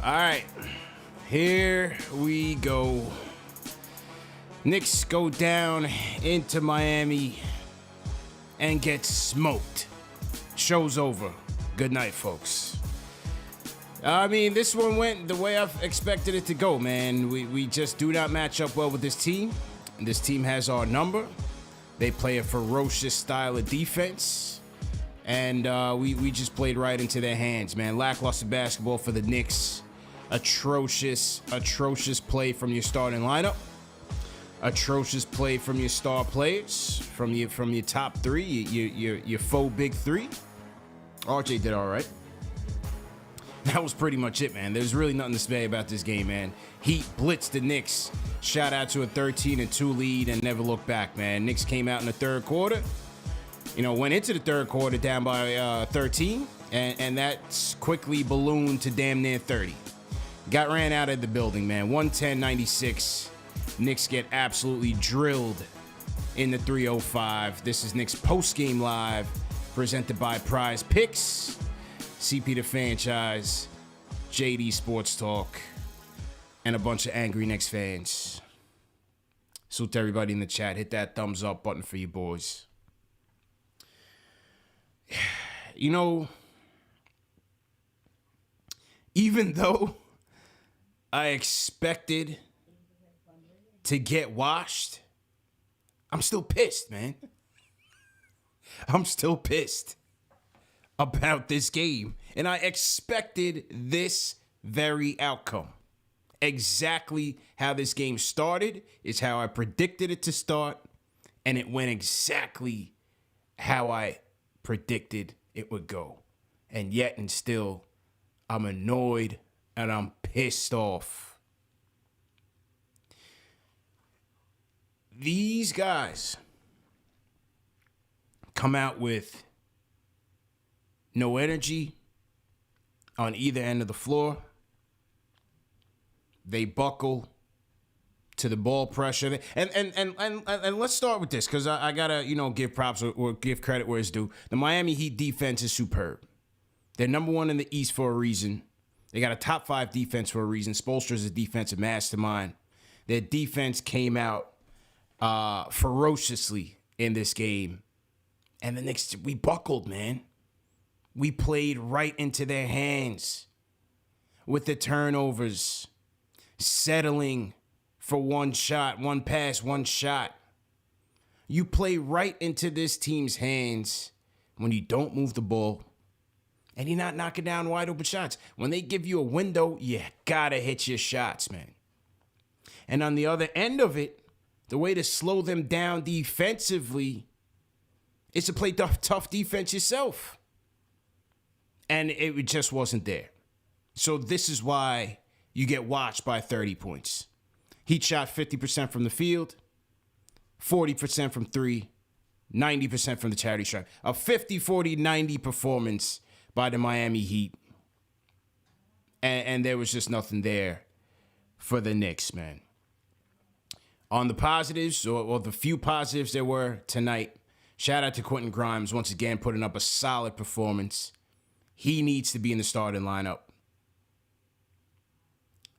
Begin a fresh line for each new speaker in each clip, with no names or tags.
All right, here we go. Knicks go down into Miami and get smoked. Show's over. Good night, folks. I mean, this one went the way I've expected it to go, man. We just do not match up well with this team. This team has our number. They play a ferocious style of defense. And we just played right into their hands, man. Lackluster basketball for the Knicks. Atrocious play from your starting lineup. Atrocious play from your star players, from your top three, your faux big three. RJ did all right. That was pretty much it, man. There's really nothing to say about this game, man. Heat blitzed the Knicks. Shout out to a 13-2 lead and never looked back, man. Knicks came out in the third quarter. Went into the third quarter down by 13, and that's quickly ballooned to damn near 30. Got ran out of the building, man. 110-96. Knicks get absolutely drilled in the 305. This is Knicks post-game live, presented by PrizePicks, CP the Franchise, JD Sports Talk, and a bunch of angry Knicks fans. Salute to everybody in the chat. Hit that thumbs up button for you boys. Even though I expected to get washed, I'm still pissed, man. I'm still pissed about this game. And I expected this very outcome. Exactly how this game started is how I predicted it to start. And it went exactly how I predicted it would go. And yet and still, I'm annoyed and I'm pissed off. These guys come out with no energy on either end of the floor. They buckle to the ball pressure. And let's start with this, because I gotta, give props or give credit where it's due. The Miami Heat defense is superb. They're number one in the East for a reason. They got a top 5 defense for a reason. Spoelstra's a defensive mastermind. Their defense came out ferociously in this game. And the Knicks, we buckled, man. We played right into their hands with the turnovers, settling for one shot, one pass, one shot. You play right into this team's hands when you don't move the ball and you're not knocking down wide open shots. When they give you a window, you gotta hit your shots, man. And on the other end of it, the way to slow them down defensively is to play tough defense yourself. And it just wasn't there. So this is why you get watched by 30 points. Heat shot 50% from the field, 40% from 3, 90% from the charity stripe. A 50-40-90 performance by the Miami Heat. And there was just nothing there for the Knicks, man. On the positives, or the few positives there were tonight, shout out to Quentin Grimes, once again putting up a solid performance. He needs to be in the starting lineup.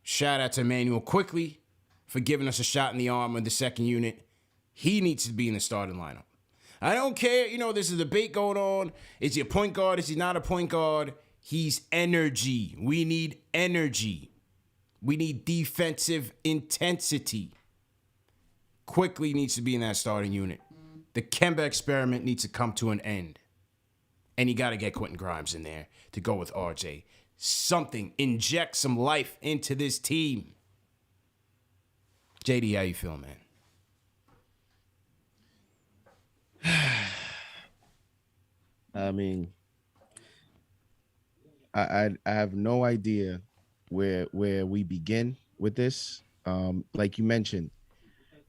Shout out to Emmanuel Quickly for giving us a shot in the arm of the second unit. He needs to be in the starting lineup. I don't care, there's a debate going on. Is he a point guard? Is he not a point guard? He's energy. We need energy. We need defensive intensity. Quickly needs to be in that starting unit. The Kemba experiment needs to come to an end. And you got to get Quentin Grimes in there to go with RJ. Something. Inject some life into this team. JD, how you feeling, man?
I mean, I have no idea where we begin with this. Like you mentioned,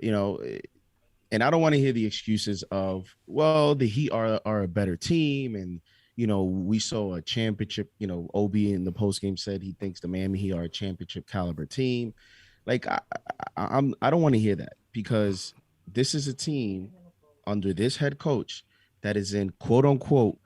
and I don't want to hear the excuses of, well, the Heat are a better team, and we saw a championship. OB in the postgame said he thinks the Miami Heat are a championship caliber team. Like I don't want to hear that, because this is a team under this head coach that is in quote unquote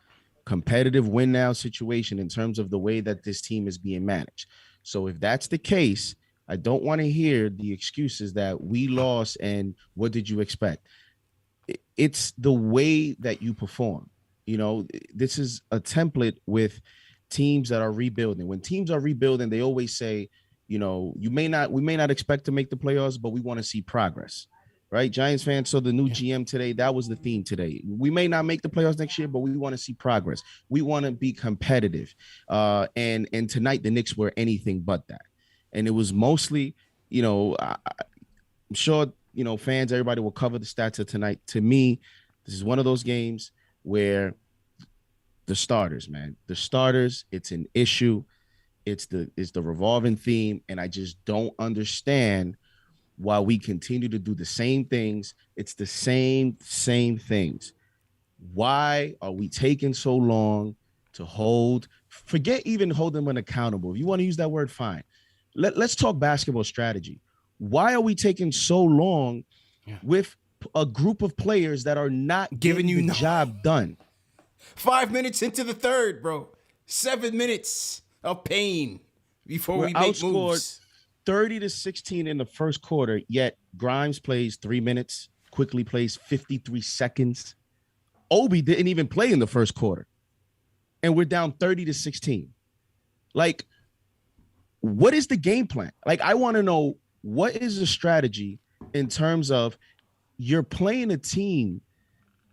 competitive win now situation in terms of the way that this team is being managed. So if that's the case, I don't want to hear the excuses that we lost and what did you expect? It's the way that you perform. You know, this is a template with teams that are rebuilding. When teams are rebuilding, they always say, you know, we may not expect to make the playoffs, but we want to see progress. Right? Giants fans saw the new GM today. That was the theme today. We may not make the playoffs next year, but we want to see progress. We want to be competitive. And tonight the Knicks were anything but that. And it was mostly, you know, I'm sure, you know, fans, everybody will cover the stats of tonight. To me, this is one of those games where the starters, man, it's an issue. It's the revolving theme. And I just don't understand why we continue to do the same things. It's the same things. Why are we taking so long to forget even hold them accountable? If you want to use that word, fine. Let's talk basketball strategy. Why are we taking so long with a group of players that are not giving you the job done?
5 minutes into the third, bro. 7 minutes of pain before we make moves.
30-16 in the first quarter, yet Grimes plays 3 minutes, quickly plays 53 seconds. Obi didn't even play in the first quarter. And we're down 30-16. Like, what is the game plan? Like, I want to know, what is the strategy in terms of you're playing a team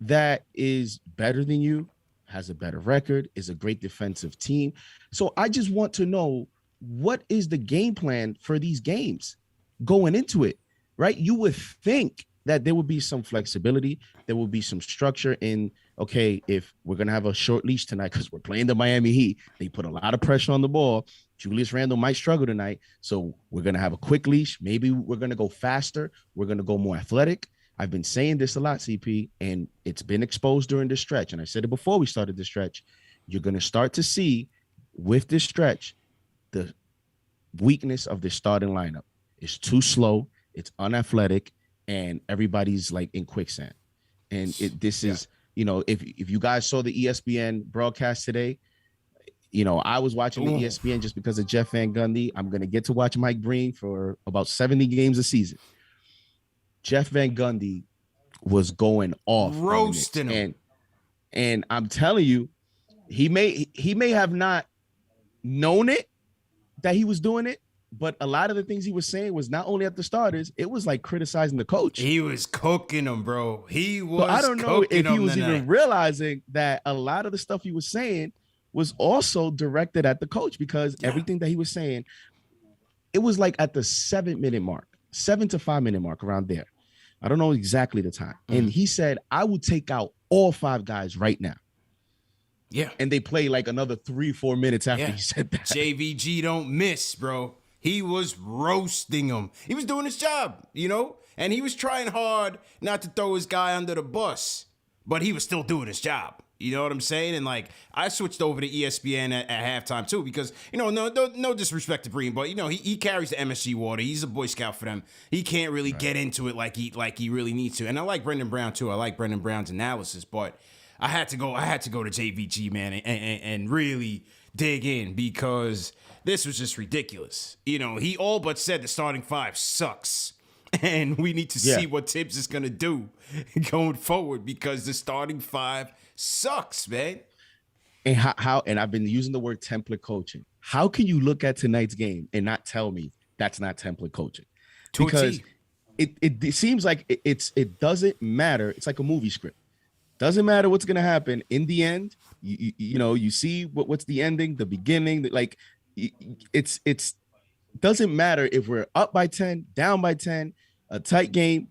that is better than you, has a better record, is a great defensive team. So I just want to know, what is the game plan for these games going into it, right? You would think that there would be some flexibility. There will be some structure in, okay, if we're going to have a short leash tonight because we're playing the Miami Heat, they put a lot of pressure on the ball. Julius Randle might struggle tonight. So we're going to have a quick leash. Maybe we're going to go faster. We're going to go more athletic. I've been saying this a lot, CP, and it's been exposed during this stretch. And I said it before we started this stretch. You're going to start to see with this stretch, the weakness of the starting lineup. It's too slow, it's unathletic, and everybody's like in quicksand. And this is, you know, if you guys saw the ESPN broadcast today, you know, I was watching the ESPN just because of Jeff Van Gundy. I'm going to get to watch Mike Breen for about 70 games a season. Jeff Van Gundy was going off,
roasting him.
And I'm telling you, he may have not known it, that he was doing it, but a lot of the things he was saying was not only at the starters, it was like criticizing the coach.
He was cooking them, bro. He was. So
I don't know if he was even realizing that a lot of the stuff he was saying was also directed at the coach, because everything that he was saying, it was like at the 7 to 5 minute mark around there. I don't know exactly the time. And he said, I would take out all 5 guys right now.
Yeah.
And they play like another 3-4 minutes after he said that.
JVG don't miss, bro. He was roasting him. He was doing his job, you know? And he was trying hard not to throw his guy under the bus, but he was still doing his job. You know what I'm saying? And like, I switched over to ESPN at halftime too, because, you know, no disrespect to Breen, but you know, he carries the MSG water. He's a Boy Scout for them. He can't really get into it like he really needs to. And I like Brendan Brown too. I like Brendan Brown's analysis, but I had to go to JVG, man, and really dig in, because this was just ridiculous. You know, he all but said the starting 5 sucks. And we need to see what Tibbs is going to do going forward, because the starting 5 sucks, man.
And how and I've been using the word template coaching. How can you look at tonight's game and not tell me that's not template coaching? Because it seems like it doesn't matter. It's like a movie script. Doesn't matter what's going to happen in the end. You know, you see what's the ending, the beginning, like it's doesn't matter if we're up by 10, down by 10, a tight game.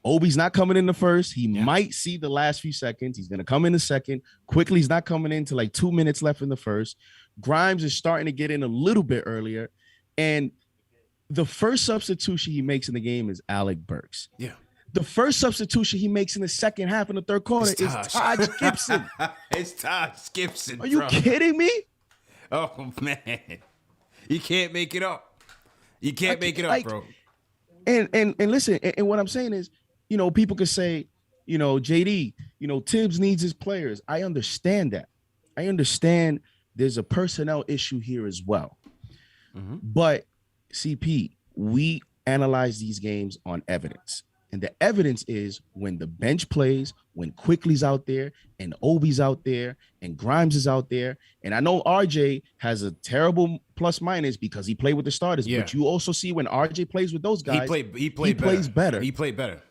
Obi's not coming in the first. He might see the last few seconds. He's going to come in the second. Quickly, he's not coming in to like 2 minutes left in the first. Grimes is starting to get in a little bit earlier. And the first substitution he makes in the game is Alec Burks.
Yeah.
The first substitution he makes in the second half in the third quarter is Taj Gibson.
It's Taj Gibson.
Are you kidding me?
Oh, man. You can't make it up. You can't make it up, bro.
And listen, and what I'm saying is, you know, people could say, you know, JD, you know, Tibbs needs his players. I understand that. I understand there's a personnel issue here as well. But CP, we analyze these games on evidence. And the evidence is when the bench plays, when Quickly's out there and Obi's out there and Grimes is out there. And I know RJ has a terrible plus minus because he played with the starters.
Yeah.
But you also see when RJ plays with those guys,
he plays better. He played better.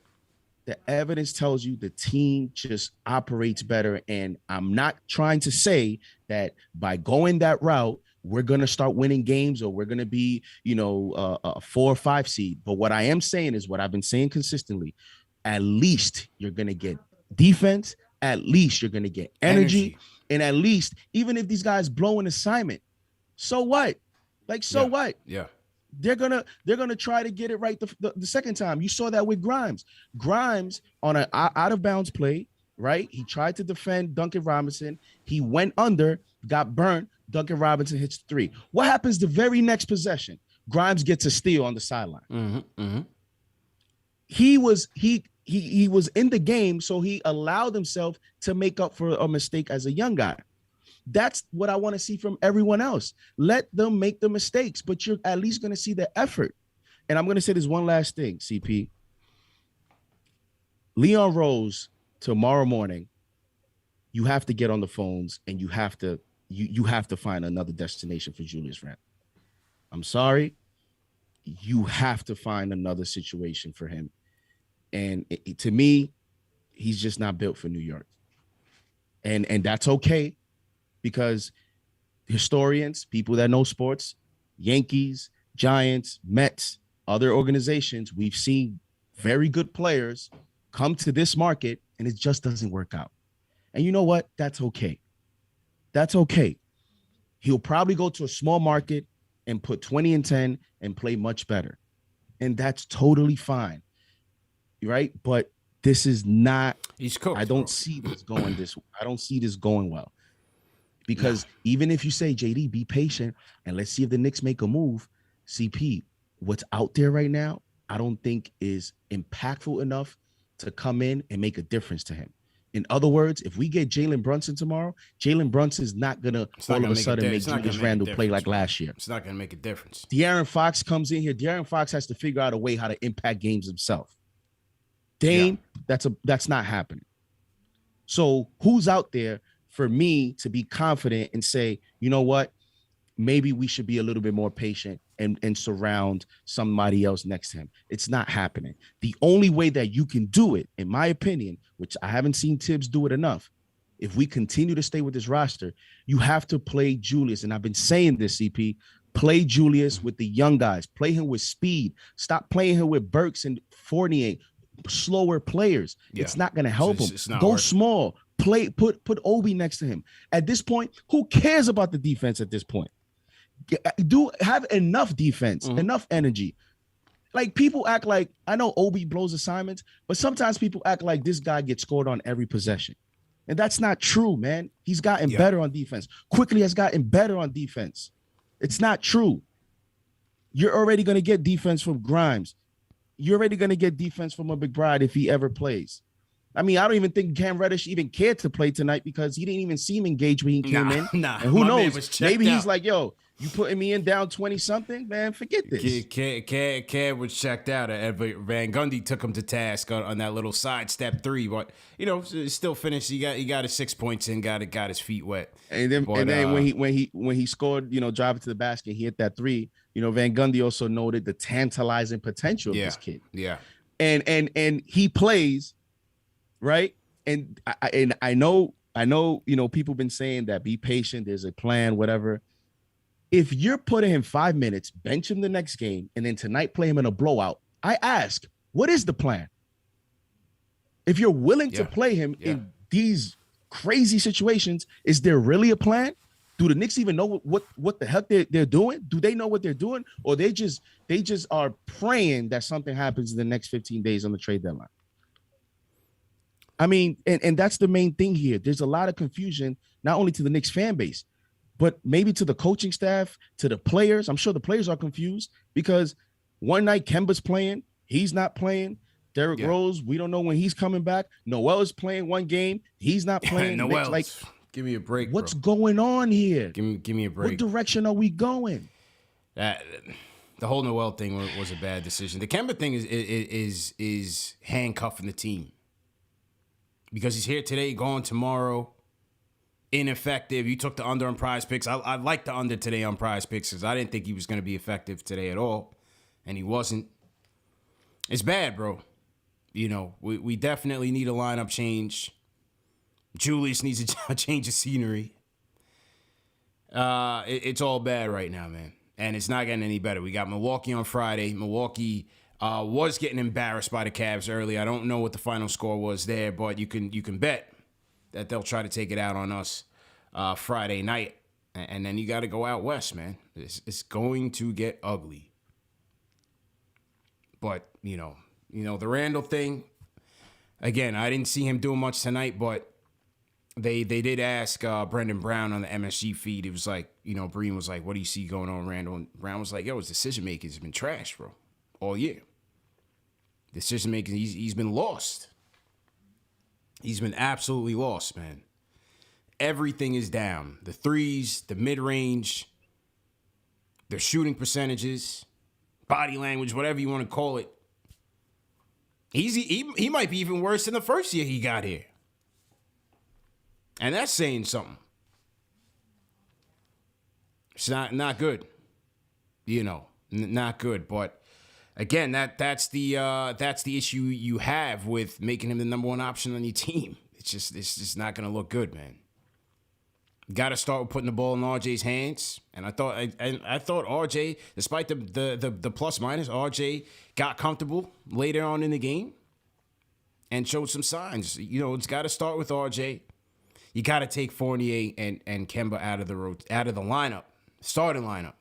The evidence tells you the team just operates better. And I'm not trying to say that by going that route, we're going to start winning games or we're going to be, a 4 or 5 seed. But what I am saying is what I've been saying consistently. At least you're going to get defense. At least you're going to get energy. And at least, even if these guys blow an assignment, so what? What?
Yeah.
They're gonna try to get it right the second time. You saw that with Grimes. Grimes on an out of bounds play, right? He tried to defend Duncan Robinson. He went under, got burnt. Duncan Robinson hits the 3. What happens the very next possession? Grimes gets a steal on the sideline. He was in the game, so he allowed himself to make up for a mistake as a young guy. That's what I want to see from everyone else. Let them make the mistakes, but you're at least going to see the effort. And I'm going to say this one last thing, CP. Leon Rose, tomorrow morning, you have to get on the phones and you have to find another destination for Julius Randle. I'm sorry. You have to find another situation for him. And to me, he's just not built for New York. And that's okay. Because historians, people that know sports, Yankees, Giants, Mets, other organizations, we've seen very good players come to this market and it just doesn't work out. And you know what? That's okay. That's okay. He'll probably go to a small market and put 20 and 10 and play much better. And that's totally fine. Right? But this is not,
he's cooked,
I don't see this going well. Because even if you say, JD, be patient and let's see if the Knicks make a move, CP, what's out there right now, I don't think is impactful enough to come in and make a difference to him. In other words, if we get Jalen Brunson tomorrow, Jalen Brunson is not going to all of a sudden make Julius Randle play like last year.
It's not going to make a difference.
De'Aaron Fox comes in here. De'Aaron Fox has to figure out a way how to impact games himself. Dame, that's not happening. So who's out there for me to be confident and say, you know what, maybe we should be a little bit more patient and surround somebody else next to him? It's not happening. The only way that you can do it, in my opinion, which I haven't seen Tibbs do it enough, if we continue to stay with this roster, you have to play Julius. And I've been saying this, CP, play Julius with the young guys, play him with speed. Stop playing him with Burks and Fournier, slower players. Yeah. It's not going to help him. Go small. Put Obi next to him. At this point, who cares about the defense at this point? Have enough defense, enough energy. Like, people act like, I know Obi blows assignments, but sometimes people act like this guy gets scored on every possession. And that's not true, man. He's gotten better on defense. Quickly has gotten better on defense. It's not true. You're already going to get defense from Grimes. You're already going to get defense from a McBride if he ever plays. I mean, I don't even think Cam Reddish even cared to play tonight because he didn't even seem engaged when he came in. And who knows? Maybe he's like, yo, you putting me in down 20-something? Man, forget this.
Cam was checked out. Van Gundy took him to task on that little sidestep 3. But, still finished. He got his 6 points in, got his feet wet.
And then when he scored, driving to the basket, he hit that 3. Van Gundy also noted the tantalizing potential of this kid.
Yeah.
And he plays, right? And I know, people been saying that be patient, there's a plan, whatever. If you're putting him 5 minutes, bench him the next game, and then tonight play him in a blowout, I ask, what is the plan? If you're willing to play him in these crazy situations, is there really a plan? Do the Knicks even know what the heck they're doing? Do they know what they're doing? Or they just are praying that something happens in the next 15 days on the trade deadline? I mean, and that's the main thing here. There's a lot of confusion, not only to the Knicks fan base, but maybe to the coaching staff, to the players. I'm sure the players are confused because one night Kemba's playing, he's not playing. Derrick Rose, we don't know when he's coming back. Noel is playing one game, he's not playing.
Noel,
like,
give me a break.
What's going on here?
Give me a break.
What direction are we going?
That the whole Noel thing was a bad decision. The Kemba thing is handcuffing the team because he's here today, gone tomorrow. Ineffective. You took the under on PrizePicks. I like the under today on PrizePicks because I didn't think he was going to be effective today at all, and he wasn't. It's bad, bro. You know, we definitely need a lineup change. Julius needs a change of scenery. It's all bad right now, man. And it's not getting any better. We got Milwaukee on Friday. Milwaukee was getting embarrassed by the Cavs early. I don't know what the final score was there, but you can bet that they'll try to take it out on us Friday night. And then you got to go out west, man. It's going to get ugly. But, you know, the Randle thing, again, I didn't see him doing much tonight, but they did ask Brendan Brown on the MSG feed. It was like, Breen was like, what do you see going on, Randle? And Brown was like, yo, his decision-making has been trash, bro, all year. Decision-making, he's been lost. He's been absolutely lost, man. Everything is down. The threes, the mid-range, their shooting percentages, body language, whatever you want to call it. He might be even worse than the first year he got here. And that's saying something. It's not good. Not good. But again, that's the issue you have with making him the number one option on your team. It's just not gonna look good, man. Got to start with putting the ball in RJ's hands. And I thought RJ, despite the plus minus, RJ got comfortable later on in the game and showed some signs. It's got to start with RJ. You got to take Fournier and Kemba out of the lineup, starting lineup,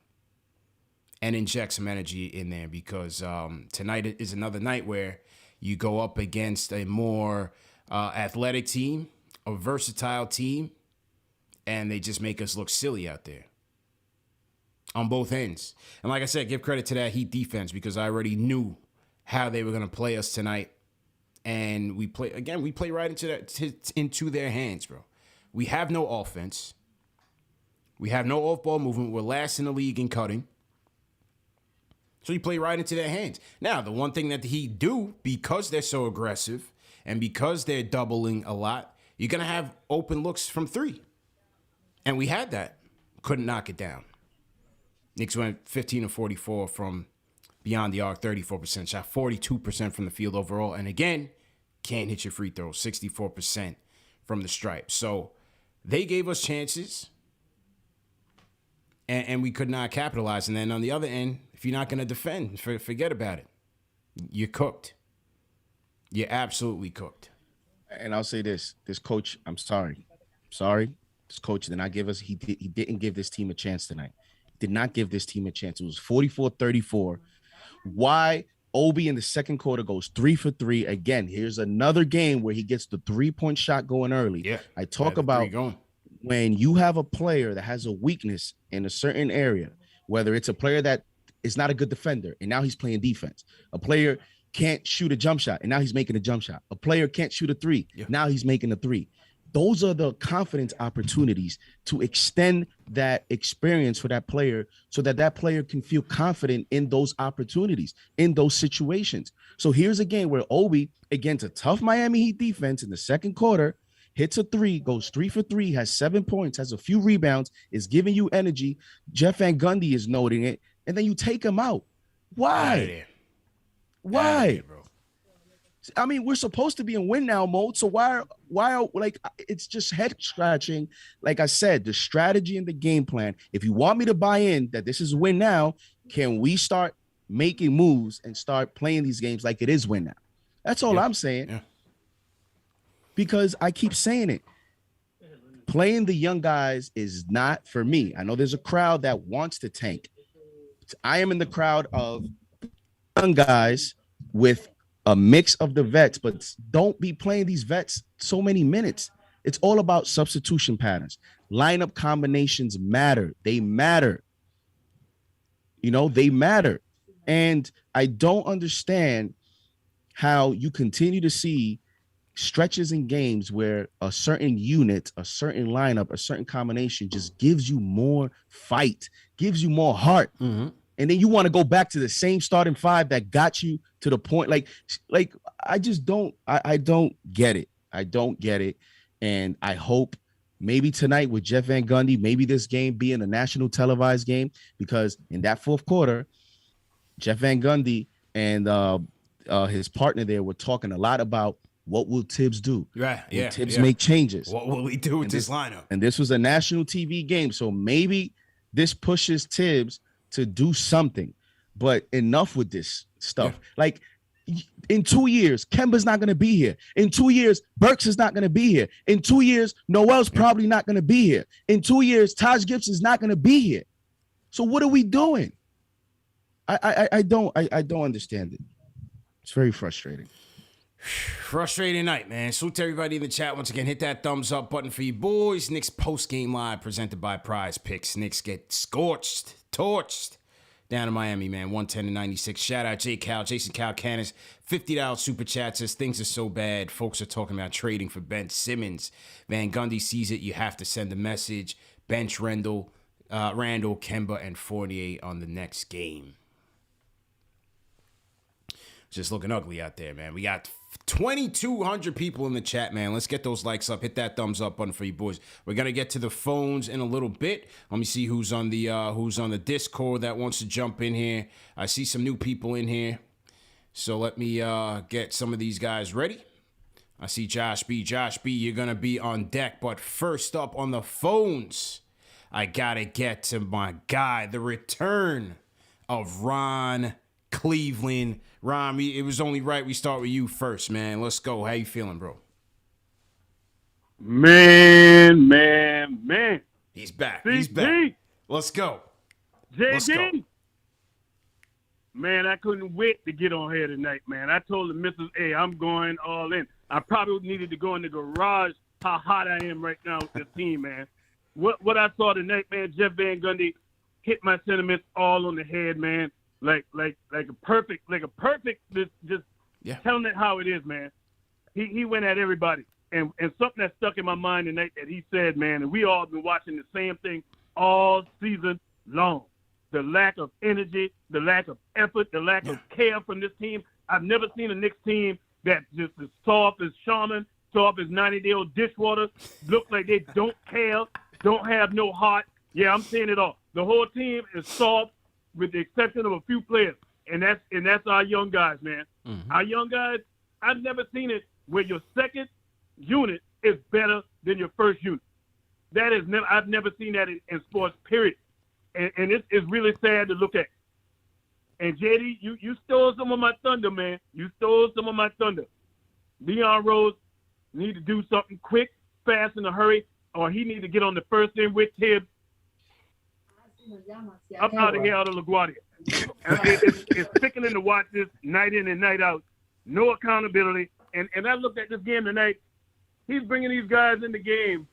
and inject some energy in there because tonight is another night where you go up against a more athletic team, a versatile team, and they just make us look silly out there on both ends. And like I said, give credit to that Heat defense because I already knew how they were going to play us tonight. And we play right into their hands, bro. We have no offense. We have no off-ball movement. We're last in the league in cutting. So you play right into their hands. Now, the one thing that the Heat do, because they're so aggressive and because they're doubling a lot, you're going to have open looks from three. And we had that. Couldn't knock it down. Knicks went 15 of 44 from beyond the arc, 34%. Shot 42% from the field overall. And again, can't hit your free throws, 64% from the stripe. So they gave us chances, and we could not capitalize. And then on the other end, if you're not going to defend, forget about it. You're cooked. You're absolutely cooked.
And I'll say this coach, I'm sorry. This coach did not give us, he didn't give this team a chance tonight. He did not give this team a chance. It was 44-34. Why Obi in the second quarter goes 3 for 3. Again, here's another game where he gets the 3-point shot going early.
Yeah,
I talk about when you have a player that has a weakness in a certain area, whether it's a player that is not a good defender, and now he's playing defense. A player can't shoot a jump shot, and now he's making a jump shot. A player can't shoot a three. Yeah. Now he's making a three. Those are the confidence opportunities to extend that experience for that player so that player can feel confident in those opportunities, in those situations. So here's a game where Obi, against a tough Miami Heat defense in the second quarter, hits a three, goes 3 for 3, has 7 points, has a few rebounds, is giving you energy. Jeff Van Gundy is noting it, and then you take him out. Why? Why? Bro. I mean, we're supposed to be in win now mode. So why like, it's just head scratching. Like I said, the strategy and the game plan. If you want me to buy in that this is win now, can we start making moves and start playing these games like it is win now? That's all I'm saying. Yeah. Because I keep saying it. Playing the young guys is not for me. I know there's a crowd that wants to tank. I am in the crowd of young guys with a mix of the vets, but don't be playing these vets so many minutes. It's all about substitution patterns. Lineup combinations matter. They matter. They matter. And I don't understand how you continue to see stretches in games where a certain unit, a certain lineup, a certain combination just gives you more fight, gives you more heart. Mm-hmm. and then you want to go back to the same starting five that got you to the point. Like I just don't. I don't get it. I don't get it. And I hope maybe tonight with Jeff Van Gundy, maybe this game being a national televised game, because in that fourth quarter, Jeff Van Gundy and his partner there were talking a lot about what will Tibbs do.
Right. Yeah.
Tibbs make changes.
What will he do with this lineup?
And this was a national TV game, so maybe this pushes Tibbs to do something. But enough with this stuff. Yeah. Like, in 2 years, Kemba's not going to be here. In 2 years, Burks is not going to be here. In 2 years, Noel's probably not going to be here. In 2 years, Taj Gibson's not going to be here. So what are we doing? I don't understand it. It's very frustrating.
Frustrating night, man. Salute to everybody in the chat. Once again, hit that thumbs up button for you boys. Knicks post-game live presented by PrizePicks. Knicks get scorched, torched down in Miami, man. 110-96. Shout out J. Cal, Jason Calcanis. $50 super chat says things are so bad. Folks are talking about trading for Ben Simmons. Van Gundy sees it. You have to send a message. Bench Randle, Kemba, and Fournier on the next game. Just looking ugly out there, man. We got 2,200 people in the chat, man. Let's get those likes up. Hit that thumbs up button for you boys. We're gonna get to the phones in a little bit. Let me see who's on the Discord that wants to jump in here. I see some new people in here, so let me get some of these guys ready. I see Josh B. Josh B, you're gonna be on deck, but first up on the phones, I gotta get to my guy, the return of Ron Cleveland. Ron, it was only right we start with you first, man. Let's go. How you feeling, bro?
Man.
He's back.
CG.
He's back. Let's go.
JD.
Let's go.
Man, I couldn't wait to get on here tonight, man. I told the missus, hey, I'm going all in. I probably needed to go in the garage, how hot I am right now with this team, man. What I saw tonight, man, Jeff Van Gundy hit my sentiments all on the head, man. Like a perfect, just telling it how it is, man. He went at everybody. And something that stuck in my mind tonight that he said, man, and we all been watching the same thing all season long. The lack of energy, the lack of effort, the lack of care from this team. I've never seen a Knicks team that's just as soft as Charmin, soft as 90-day-old dishwater, look like they don't care, don't have no heart. Yeah, I'm saying it all. The whole team is soft, with the exception of a few players, and that's our young guys, man. Mm-hmm. Our young guys, I've never seen it where your second unit is better than your first unit. I've never seen that in sports, period. And it's really sad to look at. And JD, you stole some of my thunder, man. You stole some of my thunder. Leon Rose need to do something quick, fast, in a hurry, or he need to get on the first thing with Tibbs. I'm out of here, out of LaGuardia. It's sickening to watch this night in and night out. No accountability. And I looked at this game tonight. He's bringing these guys in the game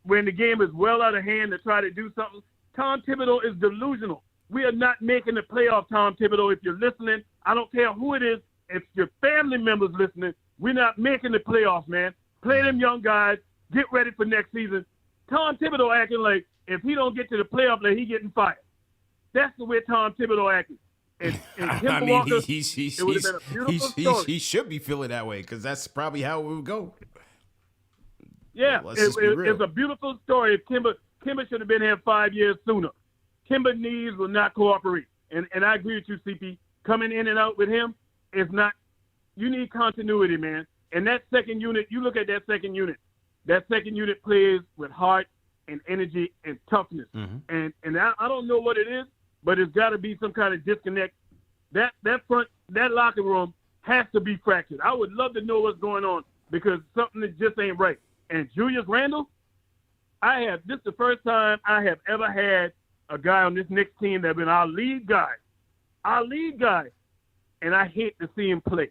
when the game is well out of hand to try to do something. Tom Thibodeau is delusional. We are not making the playoff, Tom Thibodeau. If you're listening, I don't care who it is. If your family members listening, we're not making the playoffs, man. Play them young guys. Get ready for next season. Tom Thibodeau acting like if he don't get to the playoff, like he getting fired. That's the way Tom Thibodeau acting. And
I mean,
Walker, it would have been a beautiful story.
He should be feeling that way because that's probably how it would go.
Yeah, it's a beautiful story. If Kemba should have been here 5 years sooner. Kemba knees will not cooperate. And I agree with you, CP. Coming in and out with him is not – you need continuity, man. And that second unit, you look at that second unit. That second unit plays with heart and energy and toughness. Mm-hmm. And I don't know what it is, but it's got to be some kind of disconnect. That locker room has to be fractured. I would love to know what's going on because something that just ain't right. And Julius Randle, this is the first time I have ever had a guy on this Knicks team that's been our lead guy, and I hate to see him play.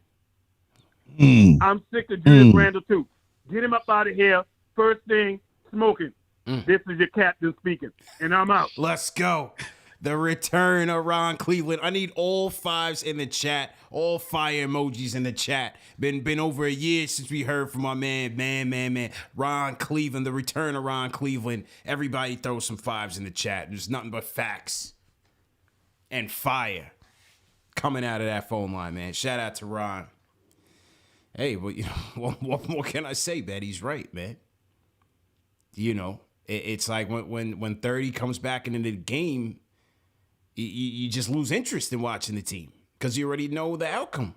I'm sick of Julius Randle too. Get him up out of here. First thing, smoking. This is your captain speaking, and I'm out.
Let's go. The return of Ron Cleveland. I need all fives in the chat, all fire emojis in the chat. Been over a year since we heard from our man, Ron Cleveland. The return of Ron Cleveland. Everybody throw some fives in the chat. There's nothing but facts. and fire coming out of that phone line, man. Shout out to Ron. Hey, well, you know, what more can I say, man? He's right, man. You know, it's like when 30 comes back into the game, you just lose interest in watching the team because you already know the outcome.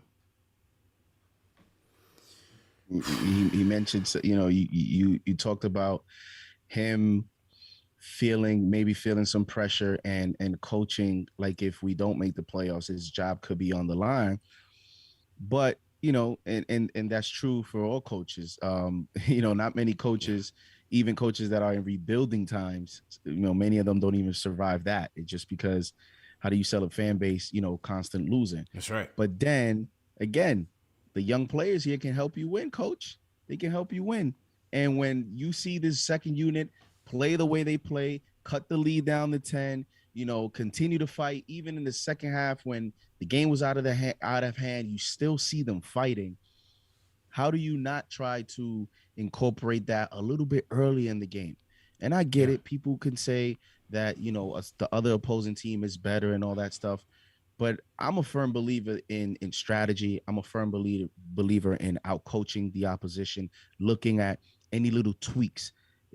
He mentioned, you know, you talked about him feeling some pressure and coaching, like if we don't make the playoffs, his job could be on the line. But you know, and that's true for all coaches. You know, not many coaches, even coaches that are in rebuilding times, you know, many of them don't even survive that. It's just because how do you sell a fan base, you know, constant losing?
That's right.
But then again, the young players here can help you win, coach. They can help you win. And when you see this second unit play the way they play, cut the lead down to 10, you know, continue to fight, even in the second half when the game was out of hand, you still see them fighting. How do you not try to incorporate that a little bit early in the game? And I get it. People can say that, you know, the other opposing team is better and all that stuff. But I'm a firm believer in strategy. I'm a firm believer in out-coaching the opposition, looking at any little tweaks.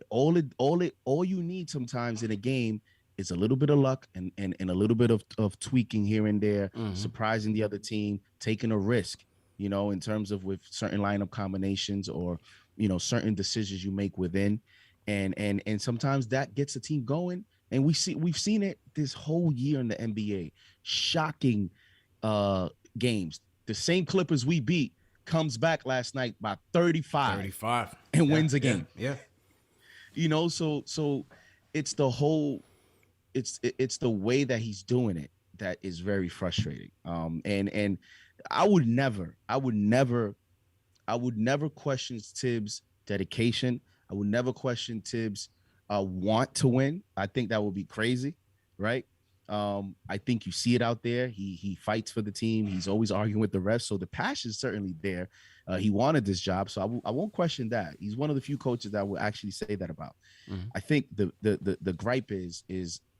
All you need sometimes in a game is a little bit of luck and a little bit of tweaking here and there, surprising the other team, taking a risk, you know, in terms of with certain lineup combinations or, you know, certain decisions you make within. And sometimes that gets the team going. And we've seen it this whole year in the NBA. Shocking games. The same Clippers we beat comes back last night by 35 and wins a game.
Yeah.
You know, so it's the whole, it's the way that he's doing it that is very frustrating. And I would never question Tibbs' dedication. I would never question Tibbs' want to win. I think that would be crazy, right? I think you see it out there. He fights for the team. He's always arguing with the refs, so the passion is certainly there. He wanted this job, so I won't question that. He's one of the few coaches that will actually say that about. I think the gripe is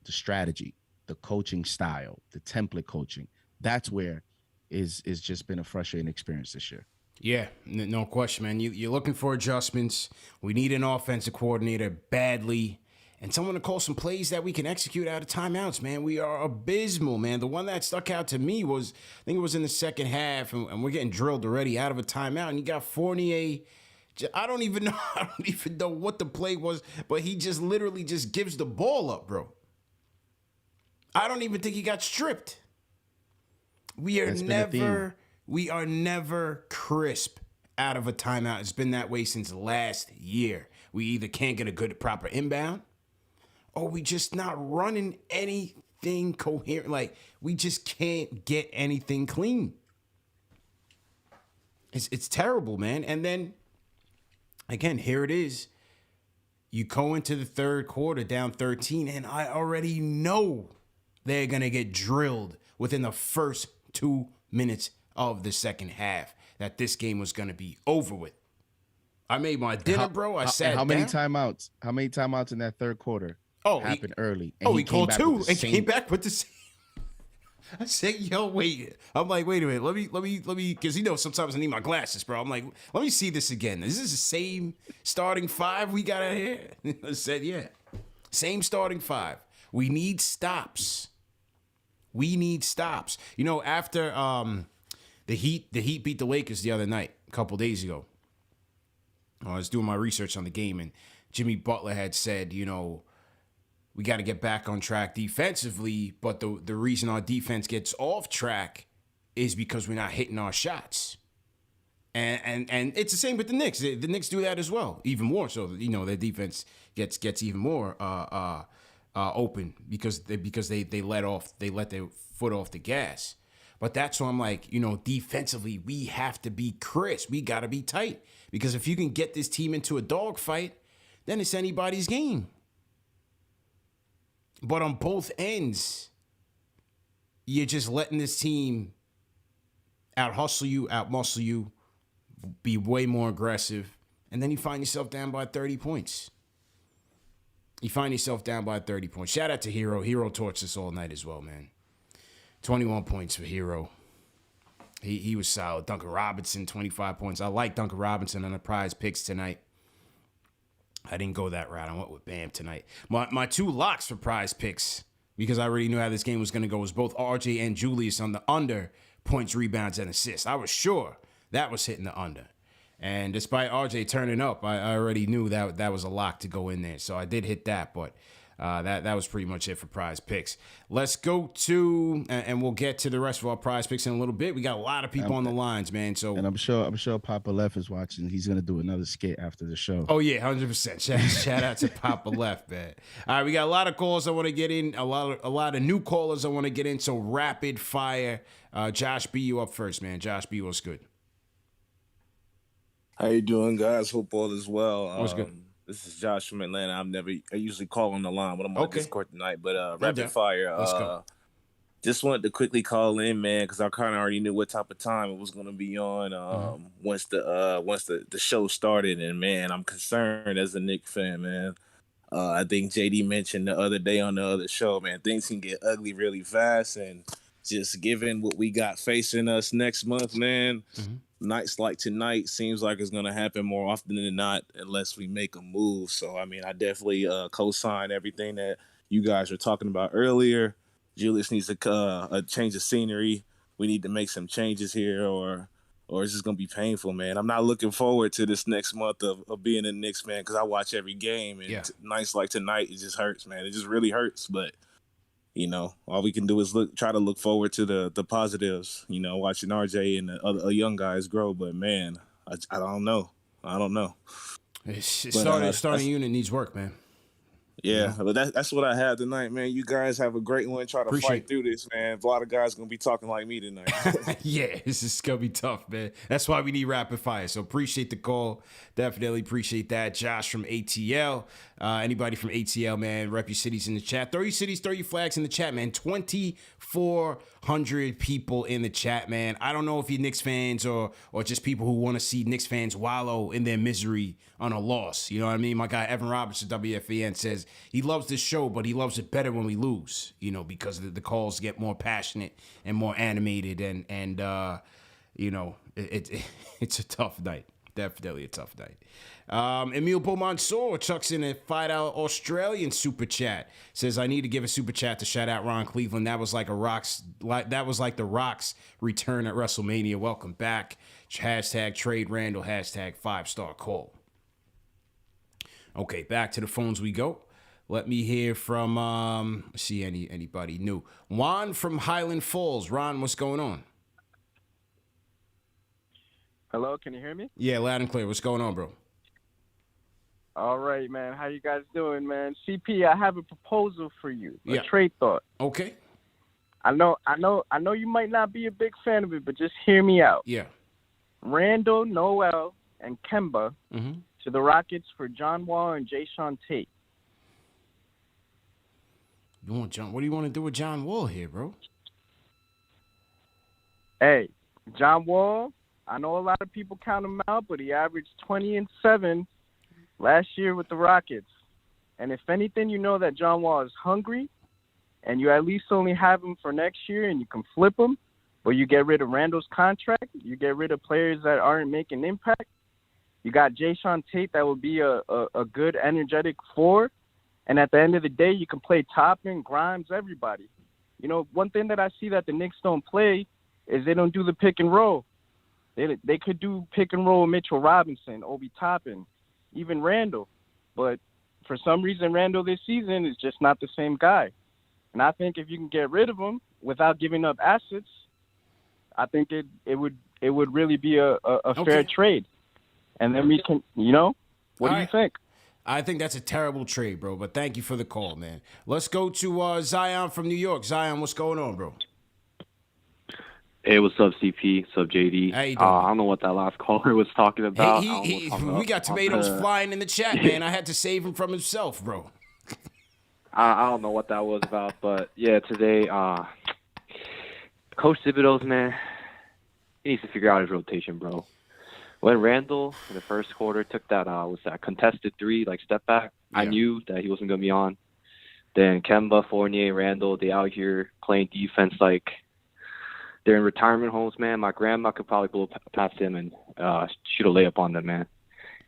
the strategy, the coaching style, the template coaching. That's where is just been a frustrating experience this year.
Yeah, no question, man. You're looking for adjustments. We need an offensive coordinator badly. And someone to call some plays that we can execute out of timeouts, man. We are abysmal, man. The one that stuck out to me was, I think it was in the second half, and we're getting drilled already out of a timeout. And you got Fournier. I don't even know what the play was, but he just literally just gives the ball up, bro. I don't even think he got stripped. We are never crisp out of a timeout. It's been that way since last year. We either can't get a good, proper inbound, or we just not running anything coherent. Like, we just can't get anything clean. It's terrible, man. And then, again, here it is. You go into the third quarter down 13, and I already know they're going to get drilled within the first 2 minutes of the second half that this game was going to be over with. I made my dinner, bro. I sat
how
down.
many timeouts? How many timeouts in that third quarter? Happened early.
And he called two and came back with the same. I said, "Yo, wait." I'm like, "Wait a minute. Let me," because you know sometimes I need my glasses, bro. I'm like, "Let me see this again. Is this the same starting five we got out here?" I said, "Yeah, same starting five. We need stops. We need stops." You know, after the Heat beat the Lakers the other night, a couple days ago. I was doing my research on the game, and Jimmy Butler had said, you know, we got to get back on track defensively, but the reason our defense gets off track is because we're not hitting our shots. And it's the same with the Knicks. The Knicks do that as well, even more so. You know, their defense gets even more open because they let their foot off the gas. But that's why I'm like, you know, defensively, we have to be crisp. We got to be tight. Because if you can get this team into a dogfight, then it's anybody's game. But on both ends, you're just letting this team out-hustle you, out-muscle you, be way more aggressive, and then you find yourself down by 30 points. Shout out to Hero. Hero torched us all night as well, man. 21 points for Hero. He was solid. Duncan Robinson, 25 points. I like Duncan Robinson on the prize picks tonight. I didn't go that route. I went with Bam tonight. My two locks for prize picks, because I already knew how this game was going to go, was both RJ and Julius on the under points, rebounds, and assists. I was sure that was hitting the under. And despite RJ turning up, I already knew that was a lock to go in there. So I did hit that, but that was pretty much it for prize picks. Let's go to, and we'll get to the rest of our prize picks in a little bit. We got a lot of people on the lines, man. So,
and I'm sure Papa Left is watching. He's gonna do another skit after the show.
Oh yeah, 100%. Shout out to Papa Left, man. All right, we got a lot of calls I want to get in. A lot of new callers I want to get in. So rapid fire. Josh B, you up first, man. Josh B, what's good?
How you doing, guys? Hope all is well.
What's good?
This is Josh from Atlanta. I usually call on the line, but I'm on Discord tonight. But rapid fire.
Let's go.
Just wanted to quickly call in, man, because I kind of already knew what type of time it was going to be on once the show started. And man, I'm concerned as a Knicks fan, man. I think JD mentioned the other day on the other show, man, things can get ugly really fast, and just given what we got facing us next month, man. Nights like tonight seems like it's going to happen more often than not unless we make a move. So, I mean, I definitely co-sign everything that you guys were talking about earlier. Julius needs a change of scenery. We need to make some changes here, or it's just going to be painful, man. I'm not looking forward to this next month of being a Knicks fan, because I watch every game, and nights like tonight, it just hurts, man. It just really hurts, but you know, all we can do is try to look forward to the positives, you know, watching RJ and the other young guys grow. But, man, I don't know.
Starting unit needs work, man.
Yeah, but that's what I had tonight, man. You guys have a great one. Try to fight through this, man. A lot of guys going to be talking like me tonight.
Yeah, this is going to be tough, man. That's why we need rapid fire. So appreciate the call. Definitely appreciate that. Josh from ATL. Anybody from ATL, man, rep your cities in the chat. Throw your cities, throw your flags in the chat, man. 2,400 people in the chat, man. I don't know if you're Knicks fans or just people who want to see Knicks fans wallow in their misery on a loss. You know what I mean? My guy Evan Robertson, WFAN, says he loves this show, but he loves it better when we lose, you know, because the calls get more passionate and more animated, and you know, it's a tough night. Definitely a tough night. Emil Beaumont-Sor chucks in a $5 Australian super chat. Says, I need to give a super chat to shout out Ron Cleveland. That was like the Rock's return at WrestleMania. Welcome back. Hashtag trade Randall. Hashtag 5-star call. Okay, back to the phones we go. Let me hear from see anybody new. Juan from Highland Falls. Ron, what's going on?
Hello, can you hear me?
Yeah, loud and clear. What's going on, bro?
All right, man. How you guys doing, man? CP, I have a proposal for you. A trade thought.
Okay.
I know you might not be a big fan of it, but just hear me out.
Yeah.
Randall, Noel, and Kemba to the Rockets for John Wall and Jayshawn Tate.
What do you want to do with John Wall here, bro?
Hey, John Wall, I know a lot of people count him out, but he averaged 20 and 7 last year with the Rockets. And if anything, you know that John Wall is hungry, and you at least only have him for next year, and you can flip him, but you get rid of Randall's contract, you get rid of players that aren't making impact. You got Jayshawn Tate that will be a good, energetic four. And at the end of the day, you can play Toppin, Grimes, everybody. You know, one thing that I see that the Knicks don't play is they don't do the pick and roll. They could do pick and roll with Mitchell Robinson, Obi Toppin, even Randall. But for some reason, Randall this season is just not the same guy. And I think if you can get rid of him without giving up assets, I think it would really be a fair trade. And then we can, you know, what do you think?
I think that's a terrible trade, bro, but thank you for the call, man. Let's go to Zion from New York. Zion, what's going on, bro?
Hey, what's up, CP? What's up, JD?
How you doing?
I don't know what that last caller was talking about.
We got tomatoes flying in the chat, man. I had to save him from himself, bro.
I don't know what that was about, but yeah, today, Coach Thibodeau's, man, he needs to figure out his rotation, bro. When Randall in the first quarter took that contested three, like step back, I knew that he wasn't gonna be on. Then Kemba, Fournier, Randall, they out here playing defense like they're in retirement homes, man. My grandma could probably blow past him and shoot a layup on them, man.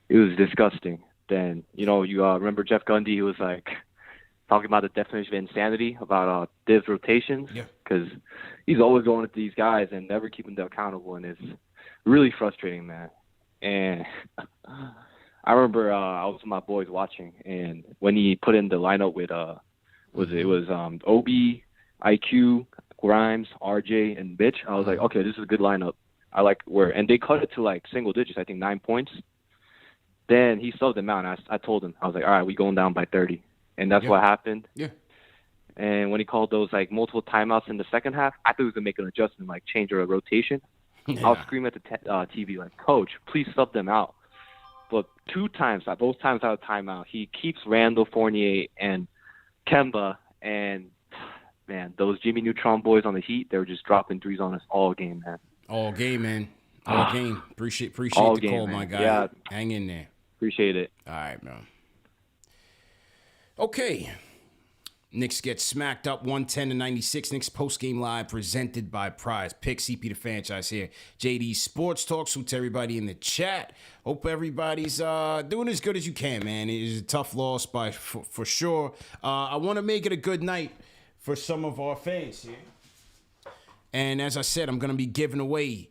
It was disgusting. Then, you remember Jeff Gundy? He was like talking about the definition of insanity, about div rotations, because he's always going with these guys and never keeping them accountable, and it's really frustrating, man. And I remember I was with my boys watching, and when he put in the lineup with Obi, IQ, Grimes, RJ, and Bitch, I was like, okay, this is a good lineup. I like and they cut it to like single digits, I think 9 points. Then he subbed them out, and I told him, I was like, all right, we going down by 30. And that's what happened. Yeah. And when he called those like multiple timeouts in the second half, I thought he was going to make an adjustment, like change or a rotation. I was screaming at the TV, like, Coach, please sub them out. But both times out of timeout, he keeps Randle, Fournier, and Kemba. And, man, those Jimmy Neutron boys on the Heat, they were just dropping threes on us all game, man.
All game, man. All game. Appreciate
all
the
game,
call,
man.
my guy.
Yeah.
Hang in there.
Appreciate it.
All right, man. Okay. Knicks get smacked up 110-96. Knicks postgame live presented by PrizePicks. CP the franchise here. JD Sports Talk. So to everybody in the chat. Hope everybody's doing as good as you can, man. It is a tough loss for sure. I want to make it a good night for some of our fans here. And as I said, I'm going to be giving away,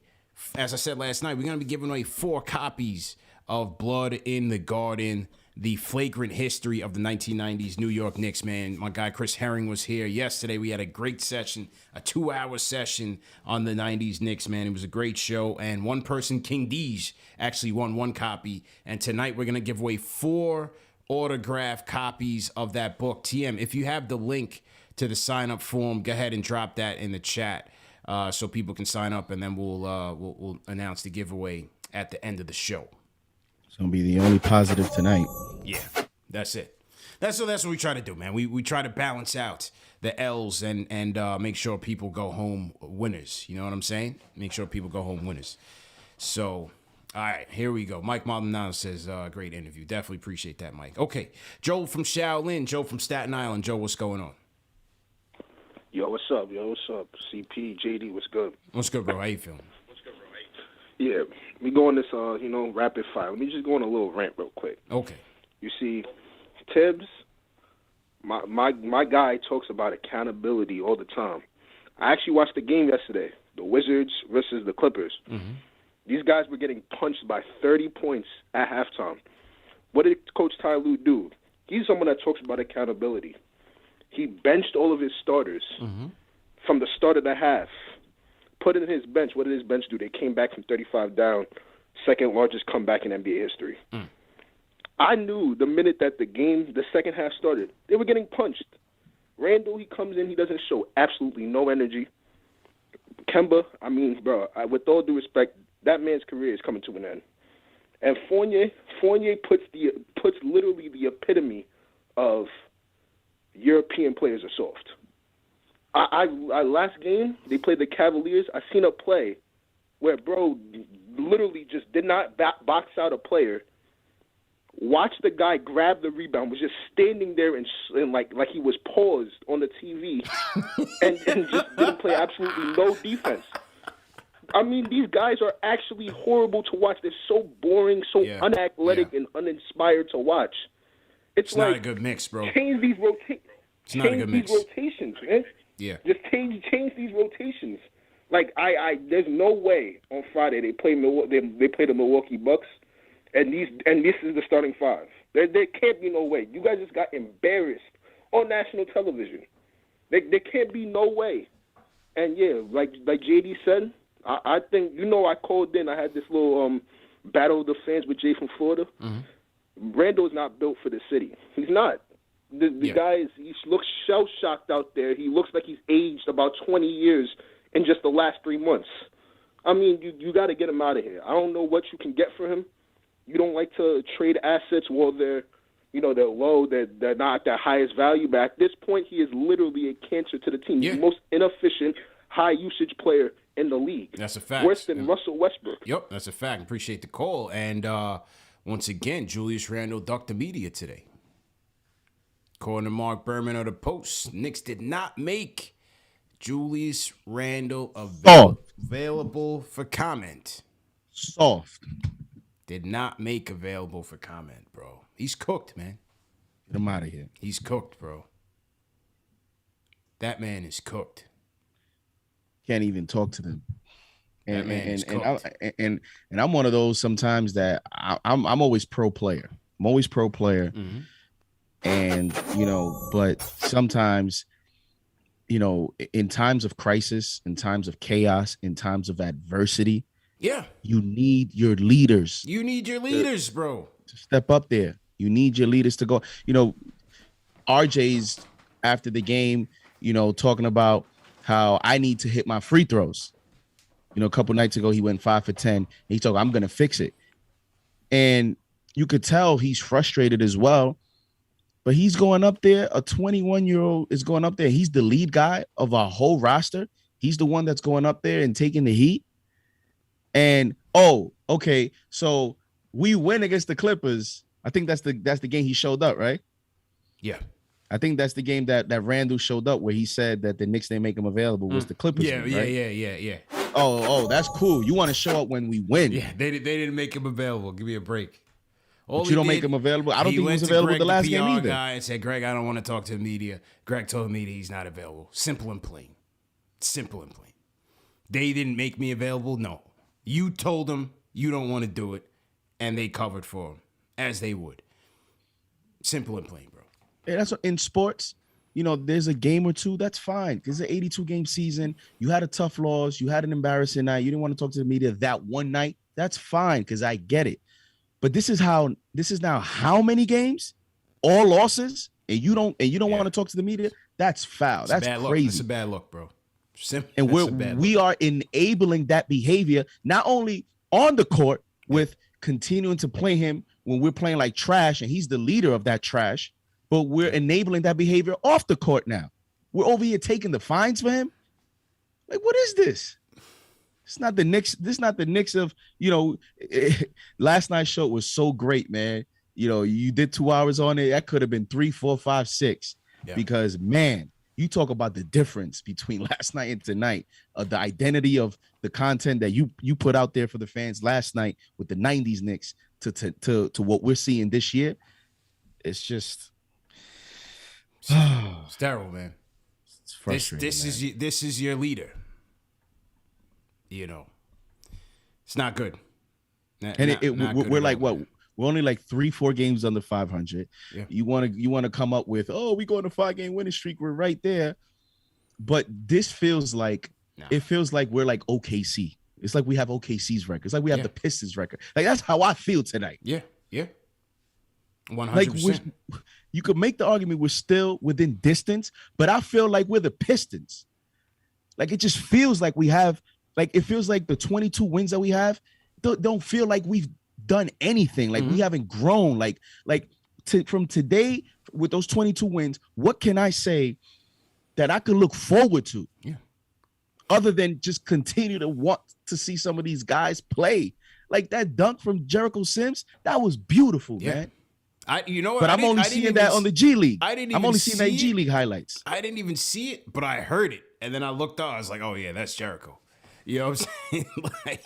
as I said last night, we're going to be giving away 4 copies of Blood in the Garden, the flagrant history of the 1990s New York Knicks, man. My guy Chris Herring was here yesterday. We had a great session, a 2-hour session on the 90s Knicks, man. It was a great show. And one person, King Deej, actually won 1 copy. And tonight we're going to give away 4 autographed copies of that book. TM, if you have the link to the sign-up form, go ahead and drop that in the chat so people can sign up, and then we'll announce the giveaway at the end of the show.
It's going to be the only positive tonight.
Yeah, that's it. That's what we try to do, man. We try to balance out the L's and make sure people go home winners. You know what I'm saying? Make sure people go home winners. So, all right, here we go. Mike Maldonado says, great interview. Definitely appreciate that, Mike. Okay, Joe from Shaolin, Joe from Staten Island. Joe, what's going on?
Yo, what's up? CP, JD, what's good?
What's good, bro? How you feeling?
Yeah, we go on this, rapid fire. Let me just go on a little rant real quick.
Okay.
You see, Tibbs, my guy talks about accountability all the time. I actually watched the game yesterday, the Wizards versus the Clippers. Mm-hmm. These guys were getting punched by 30 points at halftime. What did Coach Ty Lue do? He's someone that talks about accountability. He benched all of his starters from the start of the half. Put in his bench. What did his bench do? They came back from 35 down, second largest comeback in NBA history. I knew the minute that the second half started, they were getting punched. Randle, he comes in, he doesn't show absolutely no energy. Kemba, with all due respect, that man's career is coming to an end. And Fournier puts literally the epitome of European players are soft. I last game, they played the Cavaliers. I seen a play where bro literally just did not box out a player. Watch the guy grab the rebound, was just standing there and like he was paused on the TV and just didn't play absolutely no defense. I mean, these guys are actually horrible to watch. They're so boring, so unathletic and uninspired to watch. It's like,
not a good mix, bro.
Change these rotations.
It's not a good mix.
Rotations, man.
Yeah.
Just change these rotations. Like there's no way on Friday they play the Milwaukee Bucks, and this is the starting 5. There can't be no way. You guys just got embarrassed on national television. There can't be no way. And yeah, like JD said, I think I called in. I had this little battle of the fans with Jay from Florida. Mm-hmm. Randall's not built for the city. He's not. The guy he looks shell-shocked out there. He looks like he's aged about 20 years in just the last 3 months. I mean, you got to get him out of here. I don't know what you can get for him. You don't like to trade assets while they're low, they're not at their highest value. But at this point, he is literally a cancer to the team. He's the most inefficient, high-usage player in the league.
That's a fact.
Worse than Russell Westbrook.
Yep, that's a fact. Appreciate the call. And once again, Julius Randle ducked the media today. According to Mark Berman of the Post, Knicks did not make Julius Randle
Soft.
available for comment.
Soft.
Did not make available for comment, bro. He's cooked, man.
Get him out of here.
He's cooked, bro. That man is cooked.
Can't even talk to them.
That man is cooked.
And I'm one of those sometimes that I'm always pro player. I'm always pro player.
Mm-hmm.
And, but sometimes, in times of crisis, in times of chaos, in times of adversity,
Yeah.
you need your leaders.
You need your leaders, bro.
To step up there. You need your leaders to go. RJ's after the game, talking about how I need to hit my free throws. A couple nights ago, he went 5 for 10. And he told, I'm going to fix it. And you could tell he's frustrated as well. But he's going up there. A 21-year-old is going up there. He's the lead guy of our whole roster. He's the one that's going up there and taking the heat. And, okay, so we win against the Clippers. I think that's the game he showed up, right?
Yeah.
I think that's the game that Randle showed up where he said that the Knicks didn't make him available was the Clippers.
Yeah,
game, right?
yeah.
Oh, that's cool. You want to show up when we win.
Yeah, they didn't make him available. Give me a break.
But you don't make him available? I don't think he was available the last game either.
Guy and said, Greg, I don't want to talk to the media. Greg told me that he's not available. Simple and plain. Simple and plain. They didn't make me available? No. You told them you don't want to do it, and they covered for him, as they would. Simple and plain, bro.
Yeah, that's what, in sports, there's a game or two, that's fine. It's an 82-game season. You had a tough loss. You had an embarrassing night. You didn't want to talk to the media that one night. That's fine, because I get it. But this is now how many games? All losses? And you don't want to talk to the media? That's foul. That's crazy.
That's a bad look, bro.
And we are enabling that behavior, not only on the court with continuing to play him when we're playing like trash, and he's the leader of that trash, but we're enabling that behavior off the court now. We're over here taking the fines for him. Like, what is this? It's not the Knicks. This is not the Knicks of, last night's show was so great, man. You did 2 hours on it. That could have been 3, 4, 5, 6. Yeah. Because, man, you talk about the difference between last night and tonight, the identity of the content that you put out there for the fans last night with the 90s Knicks to what we're seeing this year. It's just
it's terrible, man.
It's frustrating.
This is your leader. It's not good.
We're like what? We're only like 3-4 games under 500. Yeah. You want to come up with, we go on a 5-game winning streak. We're right there. But this feels like it feels like we're like OKC. It's like we have OKC's record. It's like we have the Pistons record. Like, that's how I feel tonight.
Yeah. 100%.
Like, you could make the argument we're still within distance, but I feel like we're the Pistons. Like, it just feels like we have. Like, it feels like the 22 wins that we have don't feel like we've done anything. Like, we haven't grown. From today with those 22 wins, what can I say that I could look forward to?
Yeah.
Other than just continue to want to see some of these guys play. Like that dunk from Jericho Sims, that was beautiful, man. But I'm only seeing that on the G League. I'm only seeing that G League highlights.
I didn't even see it, but I heard it. And then I looked up, I was like, oh yeah, that's Jericho. You know what I'm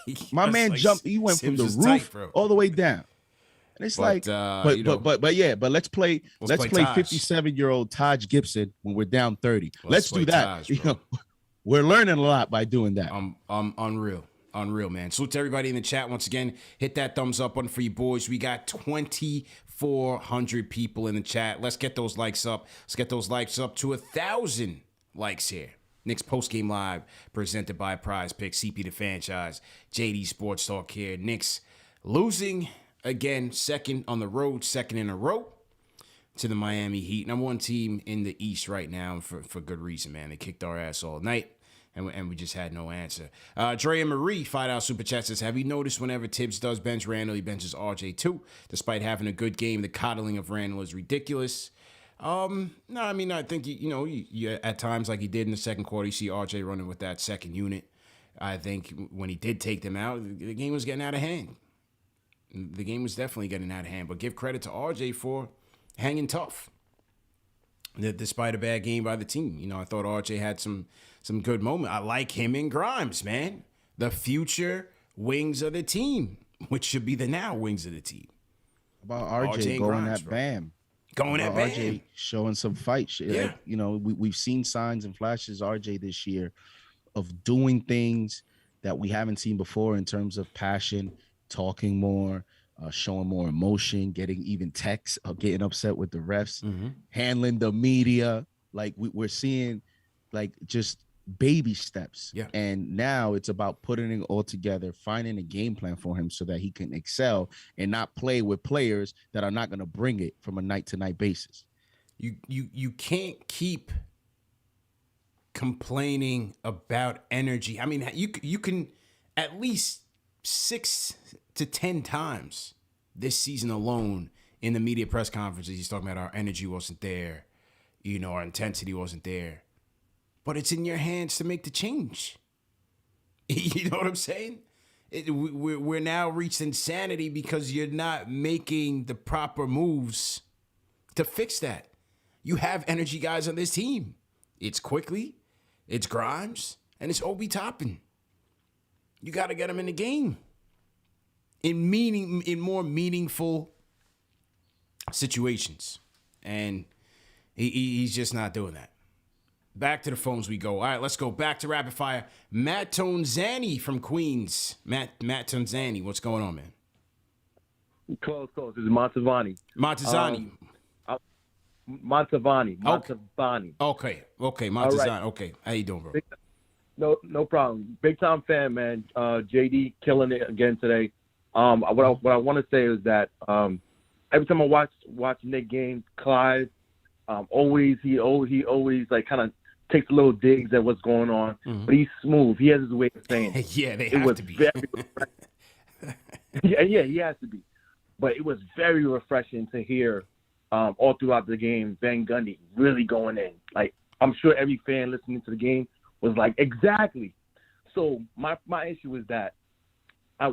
saying?
My man jumped, he went from the roof all the way down. And it's but let's play 57-year-old Taj Gibson when we're down 30. Let's do that. Taj, we're learning a lot by doing that.
Unreal, man. Salute to everybody in the chat once again. Hit that thumbs up button for you boys. We got 2,400 people in the chat. Let's get those likes up. Let's get those likes up to 1,000 likes here. Knicks postgame live presented by PrizePicks, CP the franchise, JD Sports Talk here. Knicks losing again, second on the road, second in a row to the Miami Heat. Number one team in the East right now for good reason, man. They kicked our ass all night. And we just had no answer. Dre and Marie, $5 super chat says, have you noticed whenever Tibbs does bench Randle, he benches RJ too? Despite having a good game, the coddling of Randle is ridiculous. No, I mean, I think, you at times like he did in the second quarter, you see RJ running with that second unit. I think when he did take them out, the game was getting out of hand. The game was definitely getting out of hand. But give credit to RJ for hanging tough. Despite a bad game by the team. I thought RJ had some some good moment. I like him and Grimes, man. The future wings of the team, which should be the now wings of the team.
About
RJ
RJ
and
going
Grimes,
at
bro.
Bam.
Going at
About
Bam.
RJ showing some fight shit.
Yeah.
Like, you know, we've seen signs and flashes RJ this year of doing things that we haven't seen before in terms of passion, talking more, showing more emotion, getting even texts, getting upset with the refs, handling the media. Like we're seeing like just baby steps.
Yeah.
And now it's about putting it all together, finding a game plan for him so that he can excel and not play with players that are not going to bring it from a night to night basis.
You can't keep complaining about energy. I mean, you can at least 6 to 10 times this season alone in the media press conferences, he's talking about our energy wasn't there, you know, our intensity wasn't there. But it's in your hands to make the change. You know what I'm saying? We're now reached insanity because you're not making the proper moves to fix that. You have energy guys on this team. It's Quickly, it's Grimes, and it's Obi Toppin. You got to get them in the game. In more meaningful situations. And he's just not doing that. Back to the phones we go. All right, let's go back to rapid fire. Matt Tonzani from Queens. Matt Tonzani, what's going on, man?
Close. This is Mattavani.
Mattavani.
Mattavani.
Okay. Mattavani. Right. Okay. How you doing,
bro? No problem. Big time fan, man. JD killing it again today. What I want to say is that every time I watch Nick games, Clyde, he always like kind of takes little digs at what's going on, but he's smooth. He has his way of saying it.
Yeah, they have to be.
Yeah, he has to be. But it was very refreshing to hear all throughout the game Van Gundy really going in. Like, I'm sure every fan listening to the game was like, exactly. So my issue is that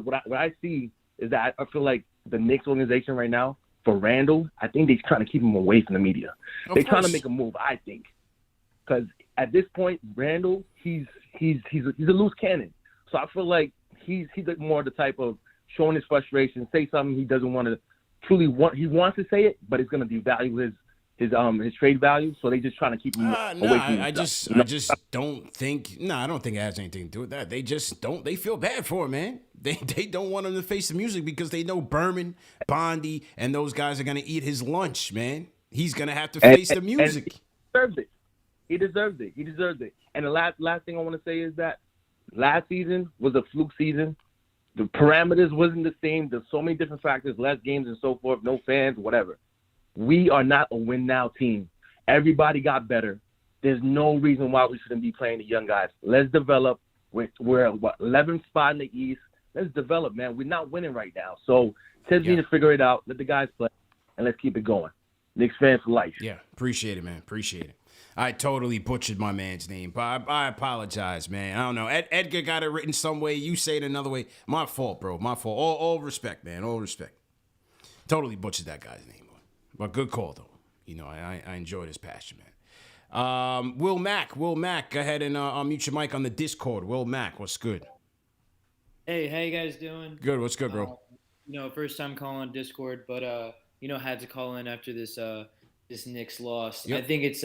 what I see is that I feel like the Knicks organization right now, for Randle, I think they're trying to keep him away from the media. They're trying to make a move, I think. Because at this point, Randle, he's a loose cannon. So I feel like he's more the type of showing his frustration, say something he doesn't want to truly want. He wants to say it, but it's going to devalue his trade value. So they're just trying to keep him away from
I just don't think. No, I don't think it has anything to do with that. They just don't. They feel bad for him, man. They don't want him to face the music because they know Berman, Bondi, and those guys are going to eat his lunch, man. He's going to have to face the music.
He deserves it. And the last thing I want to say is that last season was a fluke season. The parameters wasn't the same. There's so many different factors, less games and so forth, no fans, whatever. We are not a win-now team. Everybody got better. There's no reason why we shouldn't be playing the young guys. Let's develop. We're 11th spot in the East. Let's develop, man. We're not winning right now. So Tibbs need to figure it out. Let the guys play, and let's keep it going. Knicks fan for life.
Yeah, appreciate it, man. Appreciate it. I totally butchered my man's name, but I apologize, man. I don't know. Edgar got it written some way. You say it another way. My fault, bro. My fault. All respect, man. All respect. Totally butchered that guy's name. But good call, though. You know, I enjoyed his passion, man. Will Mack, go ahead and unmute your mic on the Discord. Will Mack, what's good?
Hey, how you guys doing?
Good, what's good, bro?
First time calling on Discord, but had to call in after this Knicks loss.
Yep.
I think it's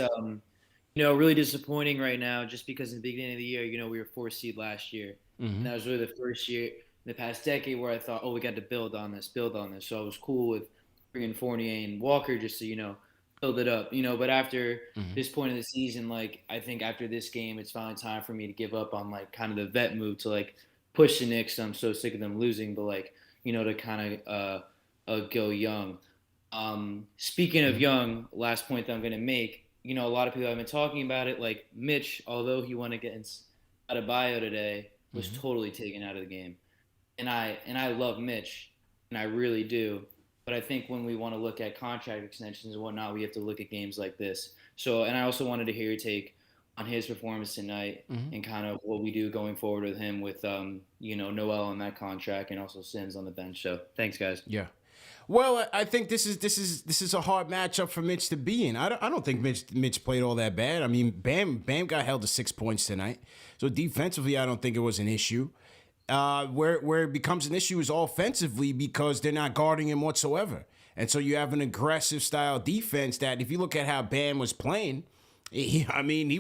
really disappointing right now, just because in the beginning of the year, we were 4th seed last year, and that was really the first year in the past decade where I thought, we got to build on this. So I was cool with bringing Fournier and Walker just to build it up, But after this point of the season, I think after this game, it's finally time for me to give up on kind of the vet move to push the Knicks. I'm so sick of them losing, but to kind of go young. Speaking of young, last point that I'm going to make, a lot of people have been talking about it, like Mitch, although he won against Adebayo today, was totally taken out of the game. And I love Mitch, and I really do. But I think when we want to look at contract extensions and whatnot, we have to look at games like this. So, and I also wanted to hear your take on his performance tonight and kind of what we do going forward with him with, Noel on that contract and also Sims on the bench. So thanks, guys.
Yeah. Well, I think this is a hard matchup for Mitch to be in. I don't think Mitch played all that bad. I mean, Bam got held to 6 points tonight. So defensively, I don't think it was an issue. Where it becomes an issue is offensively because they're not guarding him whatsoever. And so you have an aggressive style defense that if you look at how Bam was playing, he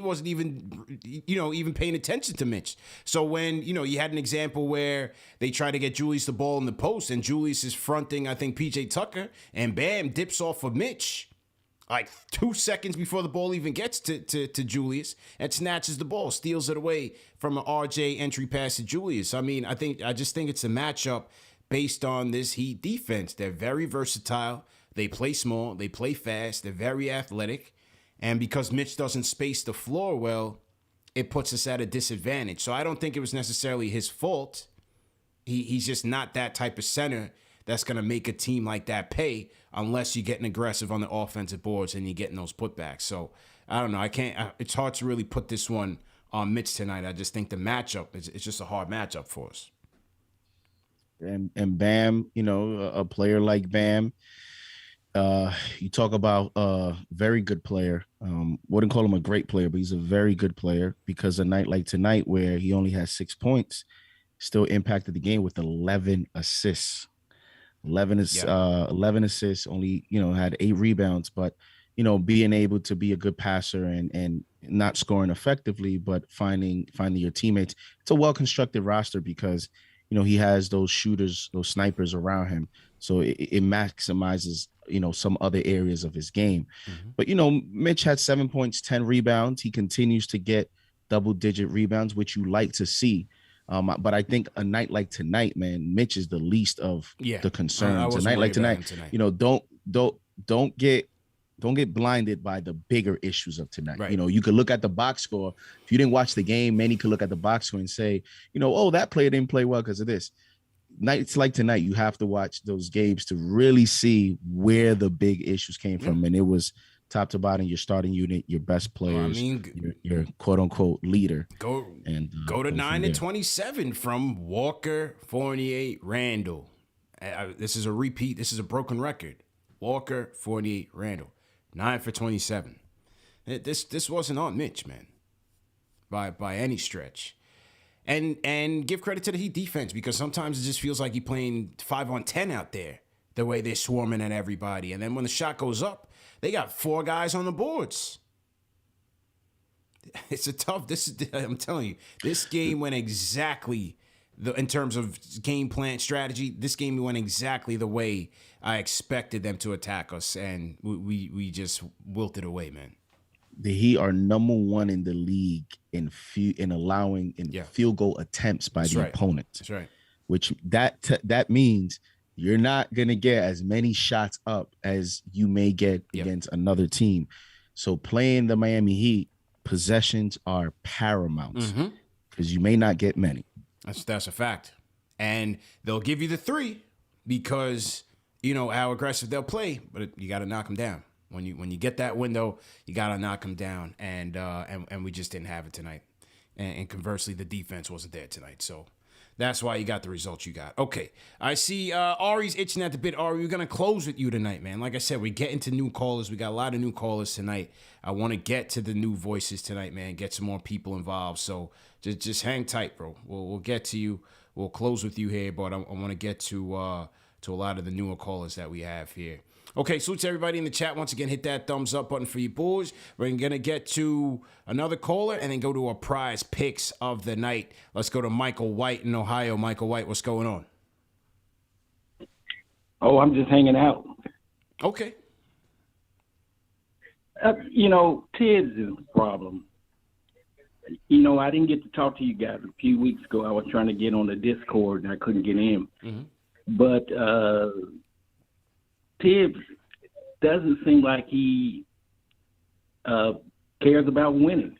wasn't even paying attention to Mitch. So when, you had an example where they try to get Julius the ball in the post and Julius is fronting, I think, PJ Tucker, and Bam dips off of Mitch like 2 seconds before the ball even gets to Julius and snatches the ball, steals it away from an RJ entry pass to Julius. I just think it's a matchup based on this Heat defense. They're very versatile. They play small. They play fast. They're very athletic. And because Mitch doesn't space the floor well, it puts us at a disadvantage. So I don't think it was necessarily his fault. He's just not that type of center that's going to make a team like that pay unless you're getting aggressive on the offensive boards and you're getting those putbacks. So I don't know. It's hard to really put this one on Mitch tonight. I just think the matchup, it's just a hard matchup for us.
And Bam, a player like Bam, you talk about a very good player. Wouldn't call him a great player, but he's a very good player because a night like tonight where he only has 6 points still impacted the game with 11 assists. 11 assists, only, had 8 rebounds, but, being able to be a good passer and not scoring effectively, but finding your teammates. It's a well-constructed roster because, he has those shooters, those snipers around him. So it maximizes, some other areas of his game. Mm-hmm. But, Mitch had 7 points, 10 rebounds. He continues to get double-digit rebounds, which you like to see. But I think a night like tonight, man, Mitch is the least of the concerns. A night like tonight, don't get blinded by the bigger issues of tonight. Right. You could look at the box score. If you didn't watch the game, many could look at the box score and say, oh, that player didn't play well because of this. Nights like tonight, you have to watch those games to really see where the big issues came from. And it was top to bottom, your starting unit, your best players, your quote unquote leader.
Go to 9 and 27 from Walker, Fournier, Randle. This is a repeat. This is a broken record. Walker, Fournier, Randle, 9 for 27. This wasn't on Mitch, man, by any stretch. And give credit to the Heat defense because sometimes it just feels like you're playing 5-on-10 out there, the way they're swarming at everybody. And then when the shot goes up, they got 4 guys on the boards. It's I'm telling you, this game went exactly in terms of game plan strategy, this game went exactly the way I expected them to attack us, and we just wilted away, man.
The Heat are number 1 in the league in allowing field goal attempts by the opponent.
That's right.
Which that means you're not going to get as many shots up as you may get against another team. So playing the Miami Heat, possessions are paramount because you may not get many.
That's a fact. And they'll give you the 3 because how aggressive they'll play, but you got to knock them down. When you get that window, you got to knock them down. And we just didn't have it tonight. And conversely, the defense wasn't there tonight. So that's why you got the results you got. Okay. I see Ari's itching at the bit. Ari, we're going to close with you tonight, man. Like I said, we're getting to new callers. We got a lot of new callers tonight. I want to get to the new voices tonight, man. Get some more people involved. So just hang tight, bro. We'll get to you. We'll close with you here, but I want to get to a lot of the newer callers that we have here. Okay, salute to everybody in the chat. Once again, hit that thumbs up button for you boys. We're going to get to another caller and then go to our prize picks of the night. Let's go to Michael White in Ohio. Michael White, what's going on?
Oh, I'm just hanging out.
Okay.
Tibbs is the problem. I didn't get to talk to you guys a few weeks ago. I was trying to get on the Discord and I couldn't get in. Mm-hmm. But Tibbs doesn't seem like he cares about winning.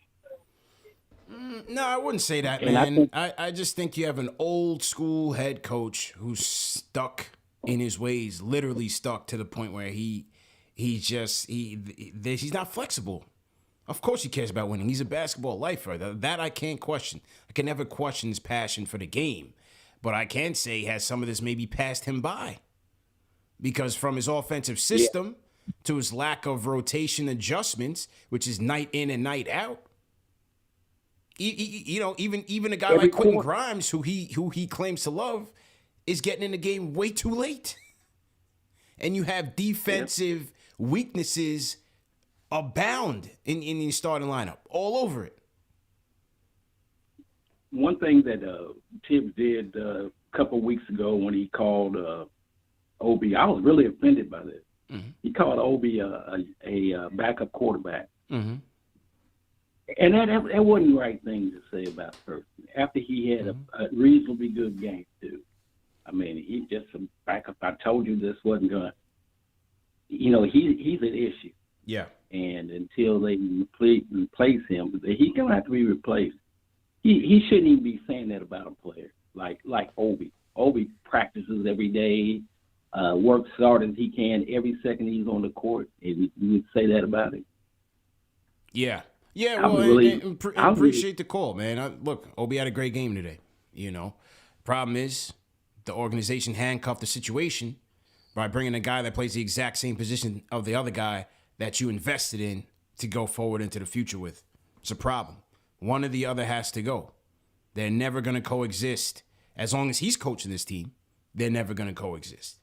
No, I wouldn't say that, man. I just think you have an old school head coach who's stuck in his ways, literally stuck to the point where he's not flexible. Of course he cares about winning. He's a basketball lifer. That I can't question. I can never question his passion for the game. But I can say has some of this maybe passed him by. because from his offensive system to his lack of rotation adjustments, which is night in and night out. You know, even a guy like Quentin Grimes, who he claims to love, is getting in the game way too late. And you have defensive weaknesses abound in the starting lineup, all over it.
One thing that Tibbs did a couple weeks ago when he called Obi, I was really offended by that. Mm-hmm. He called Obi a backup quarterback. Mm-hmm. And that wasn't the right thing to say about the person. After he had a reasonably good game, too. I mean, he's just a backup. I told you this wasn't going to, you know, he's an issue. Yeah. And until they replace him, he's going to have to be replaced. He shouldn't even be saying that about a player like Obi. Obi practices every day, works as hard as he can every second he's on the court. And you would say that about him.
Yeah. Yeah, well, I appreciate the call, man. Look, Obi had a great game today, you know. Problem is, the organization handcuffed the situation by bringing a guy that plays the exact same position of the other guy that you invested in to go forward into the future with. It's a problem. One or the other has to go. They're never going to coexist. As long as he's coaching this team, they're never going to coexist.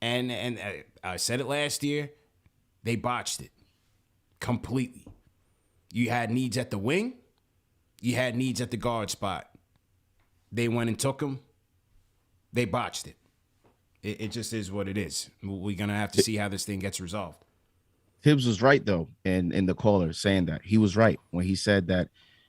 And I said it last year, they botched it completely. You had needs at the wing. You had needs at the guard spot. They went and took them. They botched it. It just is what it is. We're going to have to see how this thing gets resolved.
Tibbs was right, though, and the caller saying that. He was right when he said that,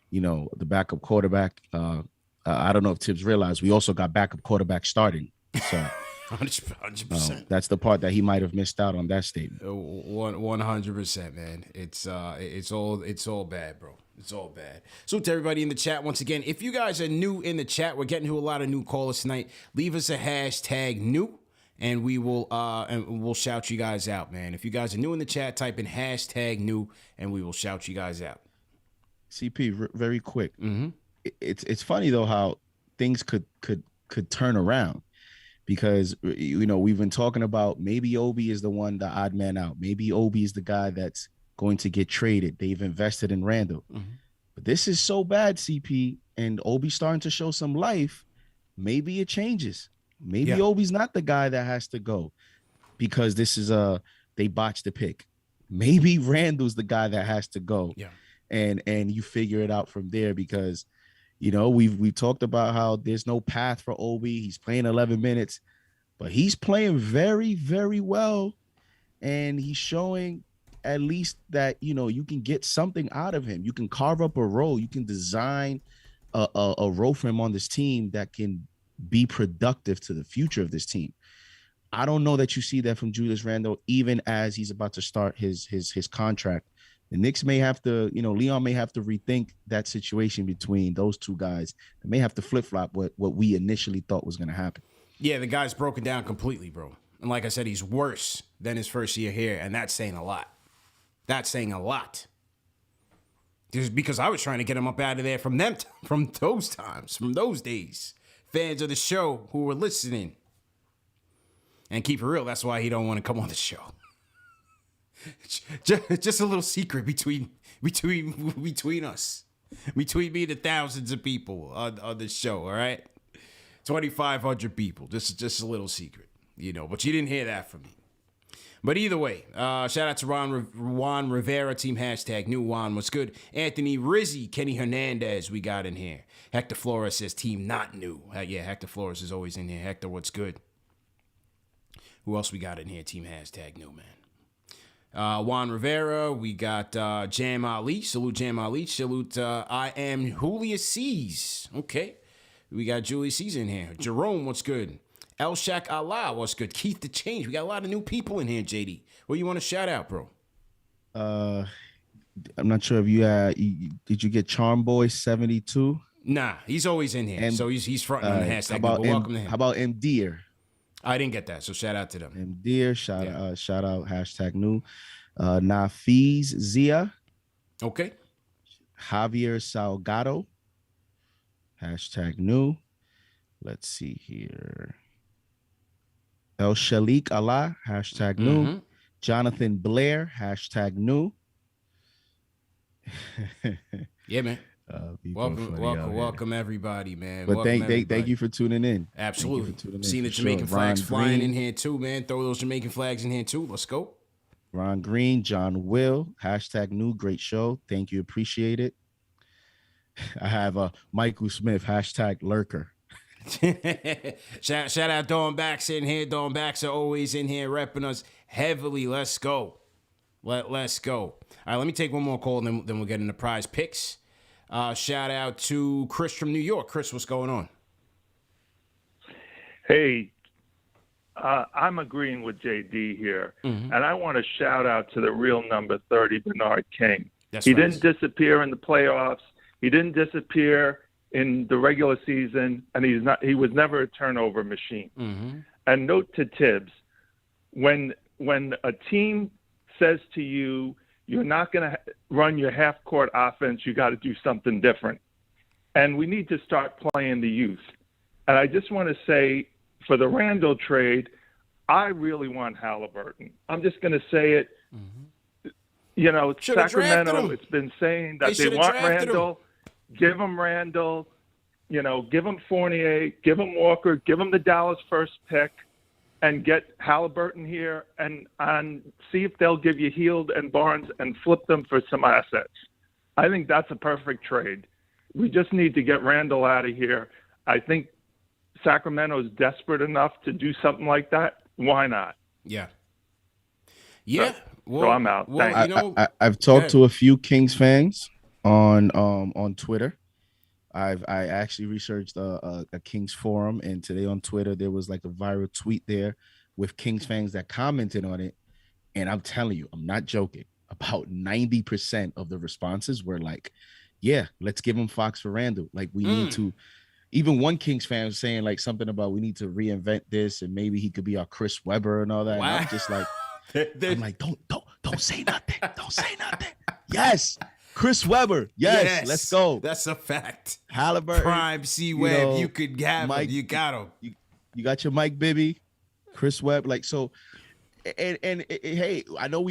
you know, the backup quarterback, I don't know if Tibbs realized we also got backup quarterback starting. So 100%. That's the part that he might have missed out on that statement.
100%, man. It's all bad, bro. It's all bad. So to everybody in the chat, once again, if you guys are new in the chat, we're getting to a lot of new callers tonight. Leave us a hashtag new, and we will we'll shout you guys out, man. If you guys are new in the chat, type in hashtag new, and we will shout you guys out.
CP, very quick. Mm-hmm. It's funny though how things could turn around. Because, you know, we've been talking about maybe Obi is the odd man out. Maybe Obi is the guy that's going to get traded. They've invested in Randle. Mm-hmm. But this is so bad, CP, and Obi's starting to show some life. Maybe it changes. Maybe Obi's not the guy that has to go because this is they botched the pick. Maybe Randle's the guy that has to go. Yeah. And you figure it out from there because, you know, we've talked about how there's no path for Obi. He's playing 11 minutes, but he's playing very, very well. And he's showing at least that, you know, you can get something out of him. You can carve up a role. You can design a role for him on this team that can be productive to the future of this team. I don't know that you see that from Julius Randle, even as he's about to start his contract. The Knicks may have to, you know, Leon may have to rethink that situation between those two guys. They may have to flip-flop what we initially thought was going to happen.
Yeah, the guy's broken down completely, bro. And like I said, he's worse than his first year here, and that's saying a lot. That's saying a lot. Just because I was trying to get him up out of there from those times, from those days. Fans of the show who were listening. And keep it real, that's why he don't want to come on the show. Just a little secret between us, between me and the thousands of people on this show. All right, 2,500 people. Just a little secret, you know. But you didn't hear that from me. But either way, shout out to Juan Rivera, team hashtag new Juan. What's good? Anthony Rizzi, Kenny Hernandez, we got in here. Hector Flores says team not new. Yeah, Hector Flores is always in here. Hector, what's good? Who else we got in here? Team hashtag new, man. Juan Rivera, we got Jam Ali. Salute Jam Ali. Salute I am Julius C's. Okay. We got Julius C's in here. Jerome, what's good? El Shaq Allah, what's good? Keith the Change. We got a lot of new people in here, JD. What you want to shout out, bro?
I'm not sure if did you get Charm Boy 72?
Nah, he's always in here. So he's fronting on the hashtag. Welcome to him.
How about M Deer?
I didn't get that, so shout out to them.
M Deer, shout out hashtag new. Nafiz Zia.
Okay.
Javier Salgado. Hashtag new. Let's see here. El Shalik Allah, hashtag new.
Mm-hmm.
Jonathan Blair, hashtag new.
Yeah, man.
People are funny out here.
Welcome everybody, man.
But
Welcome
thank you for tuning in.
Absolutely.
Thank you for tuning in,
Seen the
for
Jamaican
sure.
flags
Ron
flying
Green,
in here too, man. Throw those Jamaican flags in here too. Let's go.
Ron Green, John Will, hashtag new. Great show. Thank you. Appreciate it. I have Michael Smith, hashtag lurker.
shout out Dawn Baxter in here. Dawn Baxter always in here repping us heavily. Let's go. Let's go. All right, let me take one more call, and then we'll get into prize picks. Shout out to Chris from New York. Chris, what's going on?
Hey, I'm agreeing with JD here, and I want to shout out to the real number 30, Bernard King. He didn't disappear in the playoffs. He didn't disappear in the regular season, and he was never a turnover machine. And note to Tibbs, when a team says to you, you're not going to run your half-court offense, you got to do something different. And we need to start playing the youth. And I just want to say, for the Randle trade, I really want Halliburton. I'm just going to say it. You know, Sacramento, it's been saying that they want Randle. Give him Randle. You know, give him Fournier. Give him Walker. Give him the Dallas first pick. And get Halliburton here and see if they'll give you Hield and Barnes and flip them for some assets. I think that's a perfect trade. We just need to get Randle out of here. I think Sacramento is desperate enough to do something like that. Why not?
Yeah.
So I'm out.
Well,
I've talked to a few Kings fans on Twitter. I actually researched a Kings forum, and today on Twitter there was like a viral tweet there with Kings fans that commented on it, and I'm telling you, I'm not joking. About 90% of the responses were like, "Yeah, let's give him Fox for Randle. Like we need to." Even one Kings fan was saying like something about we need to reinvent this, and maybe he could be our Chris Webber and all that.
Wow.
And I'm just like, I'm like, don't say nothing. Don't say nothing. Yes. Chris Webber, yes, let's go.
That's a fact.
Halliburton,
Prime C Webb, you could have Mike, him. You got him.
You got your Mike Bibby, Chris Webb, like so. And hey, I know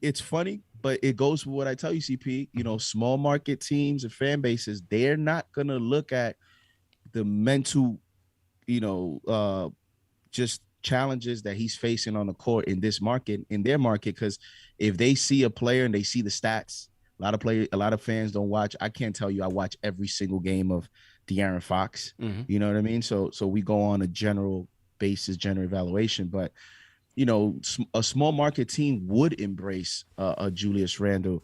it's funny, but it goes with what I tell you, CP. You know, small market teams and fan bases, they're not gonna look at the mental, just challenges that he's facing on the court in this market, in their market, because if they see a player and they see the stats. A lot of fans don't watch. I can't tell you I watch every single game of De'Aaron Fox. You know what I mean? So we go on a general basis, general evaluation. But, you know, a small market team would embrace a Julius Randle.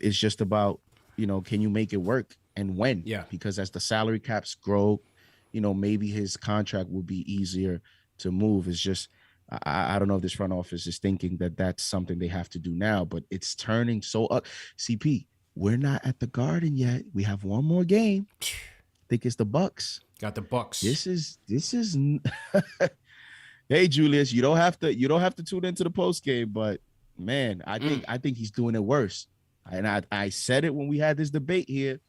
It's just about, you know, can you make it work and when?
Yeah.
Because as the salary caps grow, you know, maybe his contract will be easier to move. It's just, I don't know if this front office is thinking that that's something they have to do now, but it's turning so up. CP, we're not at the Garden yet. We have one more game. I think it's the Bucks.
Got the Bucks.
This is. Hey, Julius, you don't have to tune into the post game, but man, I think he's doing it worse. And I said it when we had this debate here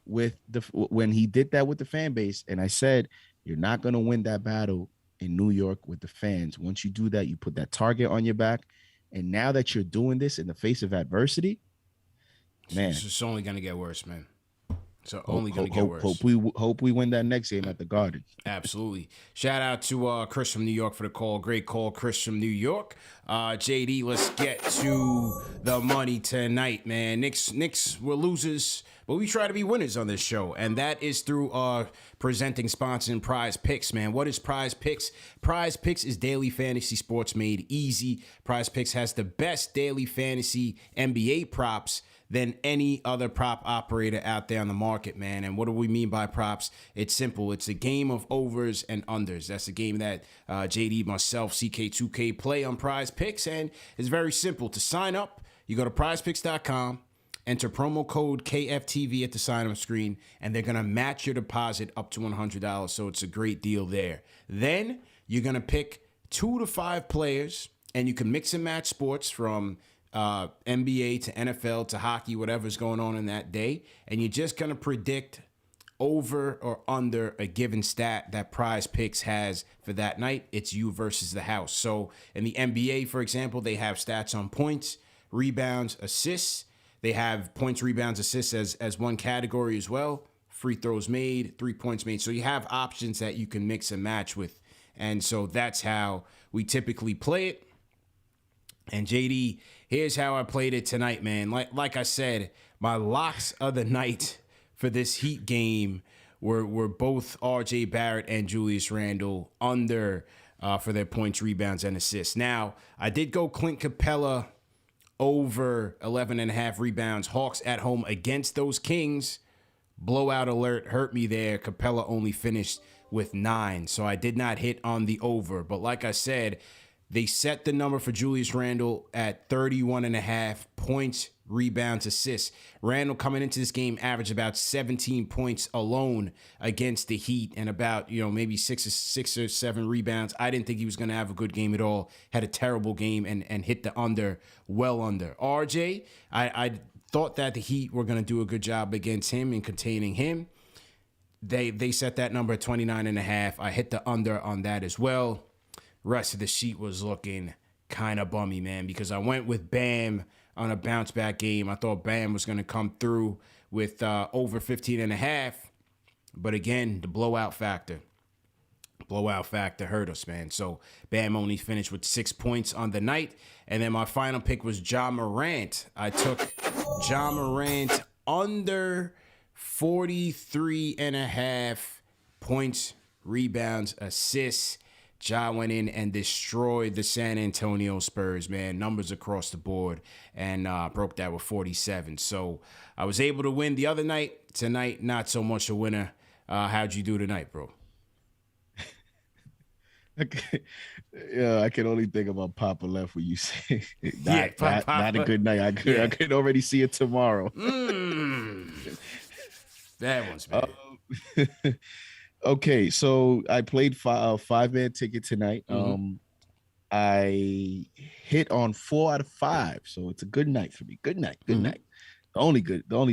when he did that with the fan base, and I said you're not going to win that battle in New York with the fans. Once you do that, you put that target on your back. And now that you're doing this in the face of adversity, man,
it's only going to get worse, man. So only going to get worse.
Hope we win that next game at the Garden.
Absolutely. Shout out to Chris from New York for the call. Great call, Chris from New York. JD, let's get to the money tonight, man. Knicks were losers, but we try to be winners on this show, and that is through our presenting sponsor and PrizePicks, man. What is PrizePicks? PrizePicks is daily fantasy sports made easy. PrizePicks has the best daily fantasy NBA props than any other prop operator out there on the market, man. And what do we mean by props? It's simple. It's a game of overs and unders. That's a game that JD, myself, CK2K play on PrizePicks, and it's very simple. To sign up, you go to prizepicks.com, enter promo code KFTV at the sign-up screen, and they're going to match your deposit up to $100, so it's a great deal there. Then you're going to pick 2 to 5 players, and you can mix and match sports from NBA to NFL to hockey, whatever's going on in that day, and you're just going to predict over or under a given stat that PrizePicks has for that night, it's you versus the house. So in the NBA, for example, they have stats on points, rebounds, assists. They have points, rebounds, assists as one category as well. Free throws made, 3 points made. So you have options that you can mix and match with. And so that's how we typically play it. And JD, here's how I played it tonight, man. Like I said, my locks of the night for this Heat game were both RJ Barrett and Julius Randle under for their points, rebounds, and assists. Now, I did go Clint Capella over 11.5 rebounds. Hawks at home against those Kings. Blowout alert hurt me there. Capella only finished with 9, so I did not hit on the over. But like I said, they set the number for Julius Randle at 31.5 points, rebounds, assists. Randle coming into this game averaged about 17 points alone against the Heat and about, maybe six or seven rebounds. I didn't think he was going to have a good game at all. Had a terrible game and hit the under, well under. RJ, I thought that the Heat were going to do a good job against him and containing him. They set that number at 29.5. I hit the under on that as well. Rest of the sheet was looking kind of bummy, man, because I went with Bam on a bounce back game. I thought Bam was going to come through with over 15.5. But again, the blowout factor hurt us, man. So Bam only finished with 6 points on the night. And then my final pick was Ja Morant. I took Ja Morant under 43.5 points, rebounds, assists. Ja went in and destroyed the San Antonio Spurs, man. Numbers across the board, and broke that with 47. So I was able to win the other night. Tonight, not so much a winner. How'd you do tonight, bro?
Yeah, I can only think about Papa left when you say not a good night. I could already see it tomorrow.
That one's bad.
Okay, so I played five-man ticket tonight. I hit on 4 out of 5, so it's a good night for me. Good night. The only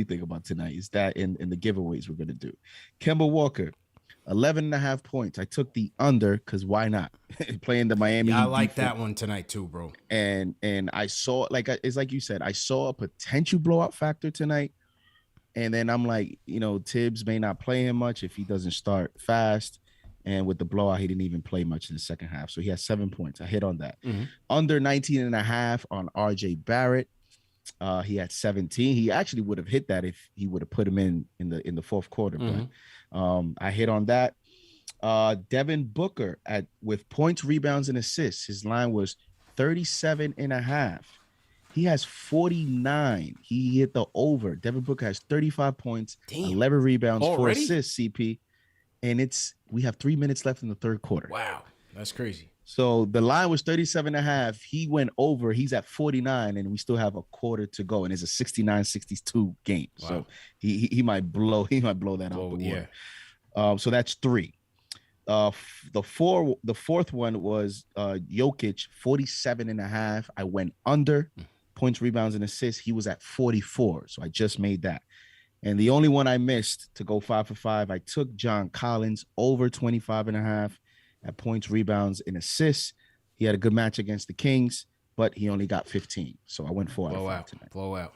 thing about tonight is that in the giveaways we're gonna do. Kemba Walker, 11.5 points. I took the under because why not? Playing the Miami.
Yeah, I like
defense.
that one tonight too, bro.
And I saw it's like you said, I saw a potential blowout factor tonight. And then I'm like, Tibbs may not play him much if he doesn't start fast. And with the blowout, he didn't even play much in the second half. So he has 7 points. I hit on that. Under 19.5 on RJ Barrett. He had 17. He actually would have hit that if he would have put him in the fourth quarter. But I hit on that. Devin Booker with points, rebounds, and assists. His line was 37.5. He has 49. He hit the over. Devin Booker has 35 points, 11 rebounds, 4 assists, CP. And we have 3 minutes left in the third quarter.
Wow. That's crazy.
So the line was 37.5. He went over. He's at 49, and we still have a quarter to go. And it's a 69-62 game. Wow. So he might blow that out the water. So that's 3. The fourth one was Jokic, 47.5. I went under. Points, rebounds, and assists. He was at 44. So I just made that. And the only one I missed to go 5 for 5, I took John Collins over 25.5 at points, rebounds, and assists. He had a good match against the Kings, but he only got 15. So I went 4 out of 5 tonight.
Blowout.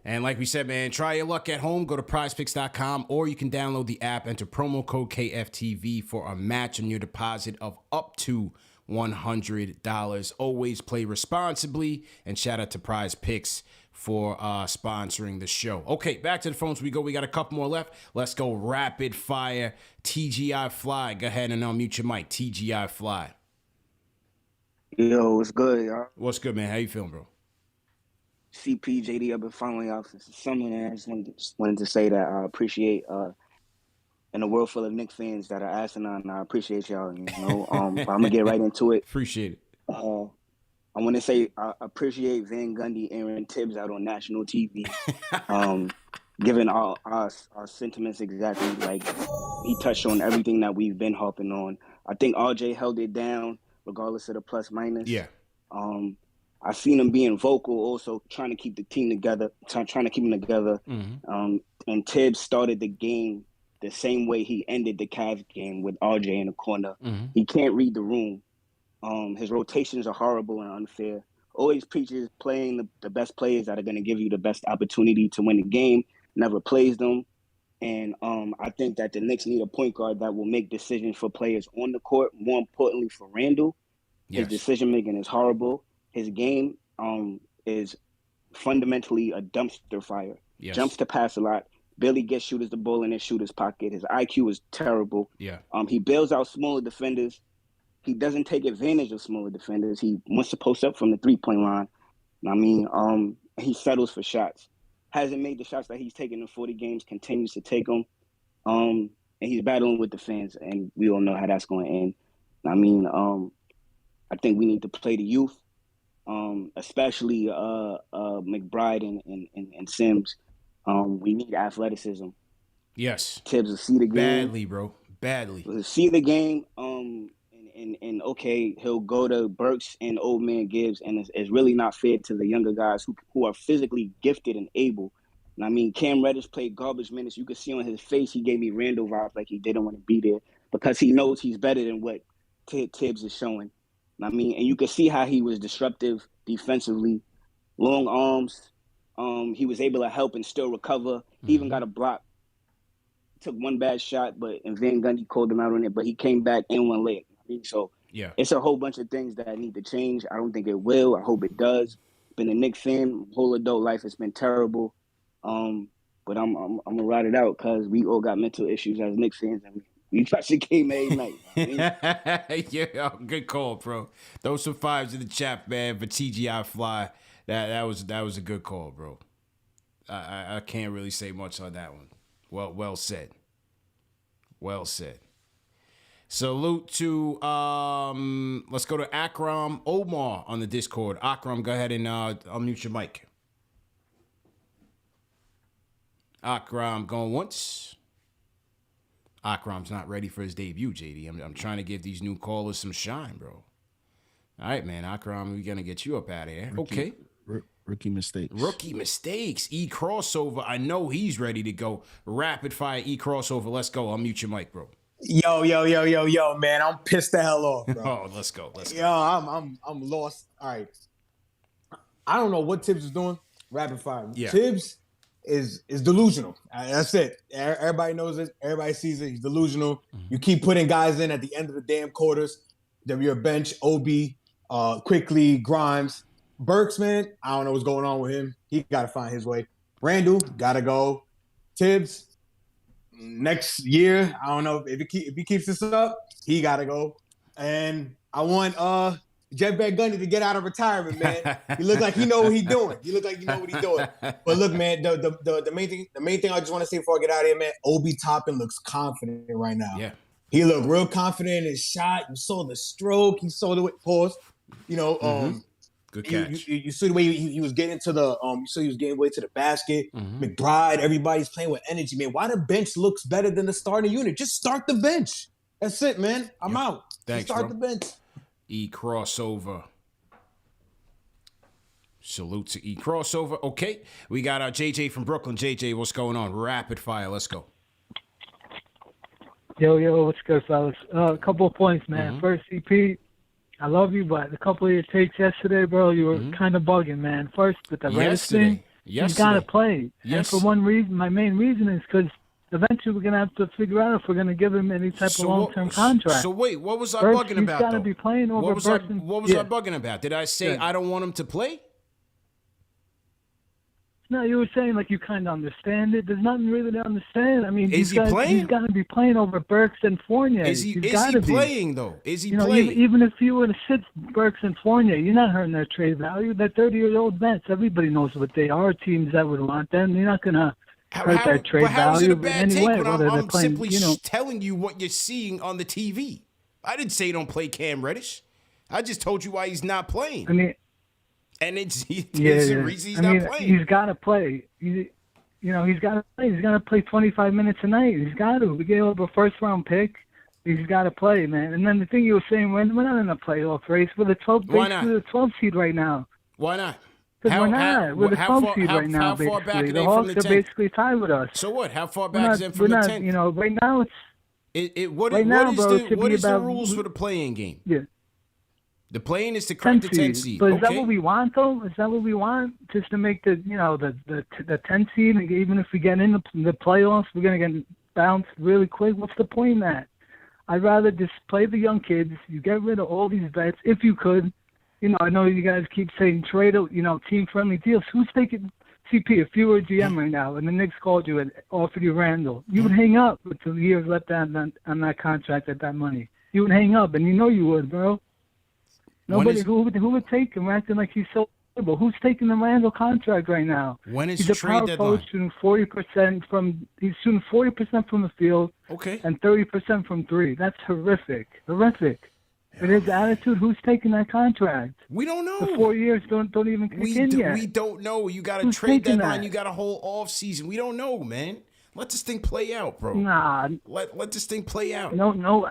And like we said, man, try your luck at home. Go to prizepicks.com, or you can download the app, enter promo code KFTV for a match on your deposit of up to $100. Always play responsibly, and shout out to PrizePicks for sponsoring the show. Okay, back to the phones we go. We got a couple more left. Let's go rapid fire. TGIFLY. Go ahead and unmute your mic. TGIFLY.
Yo, what's good, y'all?
What's good, man? How you feeling, bro?
CPJD, I've been following y'all since the summer, and I just wanted to say that I appreciate in a world full of Knicks fans that are asinine, I appreciate y'all. I'm gonna get right into it.
Appreciate it.
I want to say I appreciate Van Gundy airing Tibbs out on national TV, giving our sentiments exactly. Like, he touched on everything that we've been harping on. I think RJ held it down regardless of the plus minus.
Yeah.
I've seen him being vocal, also trying to keep the team together, trying to keep them together. And Tibbs started the game the same way he ended the Cavs game with RJ in the corner. He can't read the room. His rotations are horrible and unfair. Always preaches playing the best players that are going to give you the best opportunity to win the game. Never plays them. And I think that the Knicks need a point guard that will make decisions for players on the court. More importantly, for Randle, his decision-making is horrible. His game is fundamentally a dumpster fire. Jumps to pass a lot. Barely gets shooters the ball in his shooter's pocket. His IQ is terrible. He bails out smaller defenders. He doesn't take advantage of smaller defenders. He wants to post up from the three-point line. I mean, he settles for shots. Hasn't made the shots that he's taken in 40 games, continues to take them. And he's battling with the fans, and we all know how that's going to end. I mean, I think we need to play the youth, especially McBride and Sims. We need athleticism.
Yes.
Tibbs will see the game.
Badly, bro. Badly.
He'll see the game, and okay, he'll go to Burks and Old Man Gibbs, and it's really not fair to the younger guys who are physically gifted and able. And I mean, Cam Reddish played garbage minutes. You could see on his face he gave me Randle vibes, like he didn't want to be there because he knows he's better than what Tibbs is showing. I mean, and you could see how he was disruptive defensively, long arms. He was able to help and still recover. He even got a block. Took one bad shot, and Van Gundy called him out on it, but he came back and went late. So it's a whole bunch of things that need to change. I don't think it will. I hope it does. Been a Knicks fan whole adult life. It's been terrible. But I'm gonna ride it out because we all got mental issues as Knicks fans, and we watch the game every night.
Yeah, good call, bro. Those some fives in the chat, man. For TGIFLY, that was a good call, bro. I can't really say much on that one. Well said. Well said. Salute to let's go to Akram Omar on the Discord. Akram, go ahead and unmute your mic. Akram going once. Akram's not ready for his debut, JD. I'm trying to give these new callers some shine, bro. All right, man. Akram, we're gonna get you up out of here. Okay.
Rookie mistakes.
Rookie mistakes. E crossover. I know he's ready to go. Rapid fire E crossover. Let's go. Unmute your mic, bro.
Yo, man. I'm pissed the hell off, bro.
Oh, let's go.
Yo, I'm lost. All right. I don't know what Tibbs is doing. Rapid fire.
Yeah.
Tibbs is delusional. That's it. Everybody knows it. Everybody sees it. He's delusional. You keep putting guys in at the end of the damn quarters. Your bench, OB, Quickly, Grimes. Burks, man, I don't know what's going on with him. He got to find his way. Randle, got to go. Tibbs, next year, I don't know if he keeps this up, he got to go. And I want Jeff Van Gundy to get out of retirement, man. He look like he know what he's doing. But look, man, the main thing I just want to say before I get out of here, man, Obi Toppin looks confident right now.
Yeah.
He looked real confident in his shot. You saw the stroke. He saw the pause.
Good catch.
You see the way he was getting to the you saw he was getting way to the basket. McBride, everybody's playing with energy, man. Why the bench looks better than the starting unit? Just start the bench. That's it, man. I'm out.
Thanks,
Just start
bro.
the bench.
E crossover. Salute to E crossover. Okay, we got our JJ from Brooklyn. JJ, what's going on? Rapid fire. Let's go.
Yo, what's good, fellas? A couple of points, man. First, CP, I love you, but a couple of your takes yesterday, bro, you were kind of bugging, man. First, with the Reddish thing, he's got to play.
Yes.
And for one reason, my main reason is because eventually we're going to have to figure out if we're going to give him any type of long-term contract.
So wait, what was I
Burks,
bugging about,
he's got to be playing over
what was I
yeah.
bugging about? Did I say I don't want him to play?
No, you were saying like you kind of understand it. There's nothing really to understand. I mean,
Is he playing?
He's got to be playing over Burks and Fournier.
Is he playing though? Is he playing?
Even if you were to sit Burks and Fournier, you're not hurting their trade value. They're 30-year-old vets. Everybody knows what they are. Teams that would want them. You're not gonna hurt their trade
how is
value
it a bad
in any way.
take when I'm
playing,
simply telling you what you're seeing on the TV? I didn't say don't play Cam Reddish. I just told you why he's not playing.
I mean.
And there's a reason he's not playing.
He's got to play. He's got to play. He's got to play 25 minutes a night. He's got to. We gave up a first-round pick. He's got to play, man. And then the thing you were saying, we're not in a playoff race. We're the 12th.
Why not?
We're the 12th seed right now.
Why not?
Because we're not. We're the 12 seed right now,
how far back
basically.
are
The
they
Hawks
from the
are
10th?
basically tied with us.
So what? How far
We're
back
not,
is it
we're
from the
not,
10th?
you know, right now it's
What
now,
is
bro, it should be
the
about
rules for the play-in game?
Yeah.
The play-in is to crack the 10 seed.
But is
Okay.
that what we want, though? Is that what we want? Just to make the 10 seed, and even if we get in the playoffs, we're gonna get bounced really quick. What's the point in that? I'd rather just play the young kids. You get rid of all these vets if you could. You know, I know you guys keep saying trade, team-friendly deals. Who's taking CP? If you were a GM right now and the Knicks called you and offered you Randle, you would hang up with 2 years left on that contract at that money. You would hang up, and you know you would, bro. Nobody who would take him acting like he's so valuable. Who's taking the Randle contract right now?
When is
he's
the
a
trade
power
deadline?
forward shooting 40% from. He's shooting 40% from the field.
Okay.
And 30% from three. That's horrific. Horrific. With his attitude, who's taking that contract?
We don't know.
The 4 years don't even kick in yet.
We don't know. You got a
Who's
trade
taking
deadline.
that?
You got a whole off season. We don't know, man. Let this thing play out, bro.
Nah.
Let this thing play out.
No.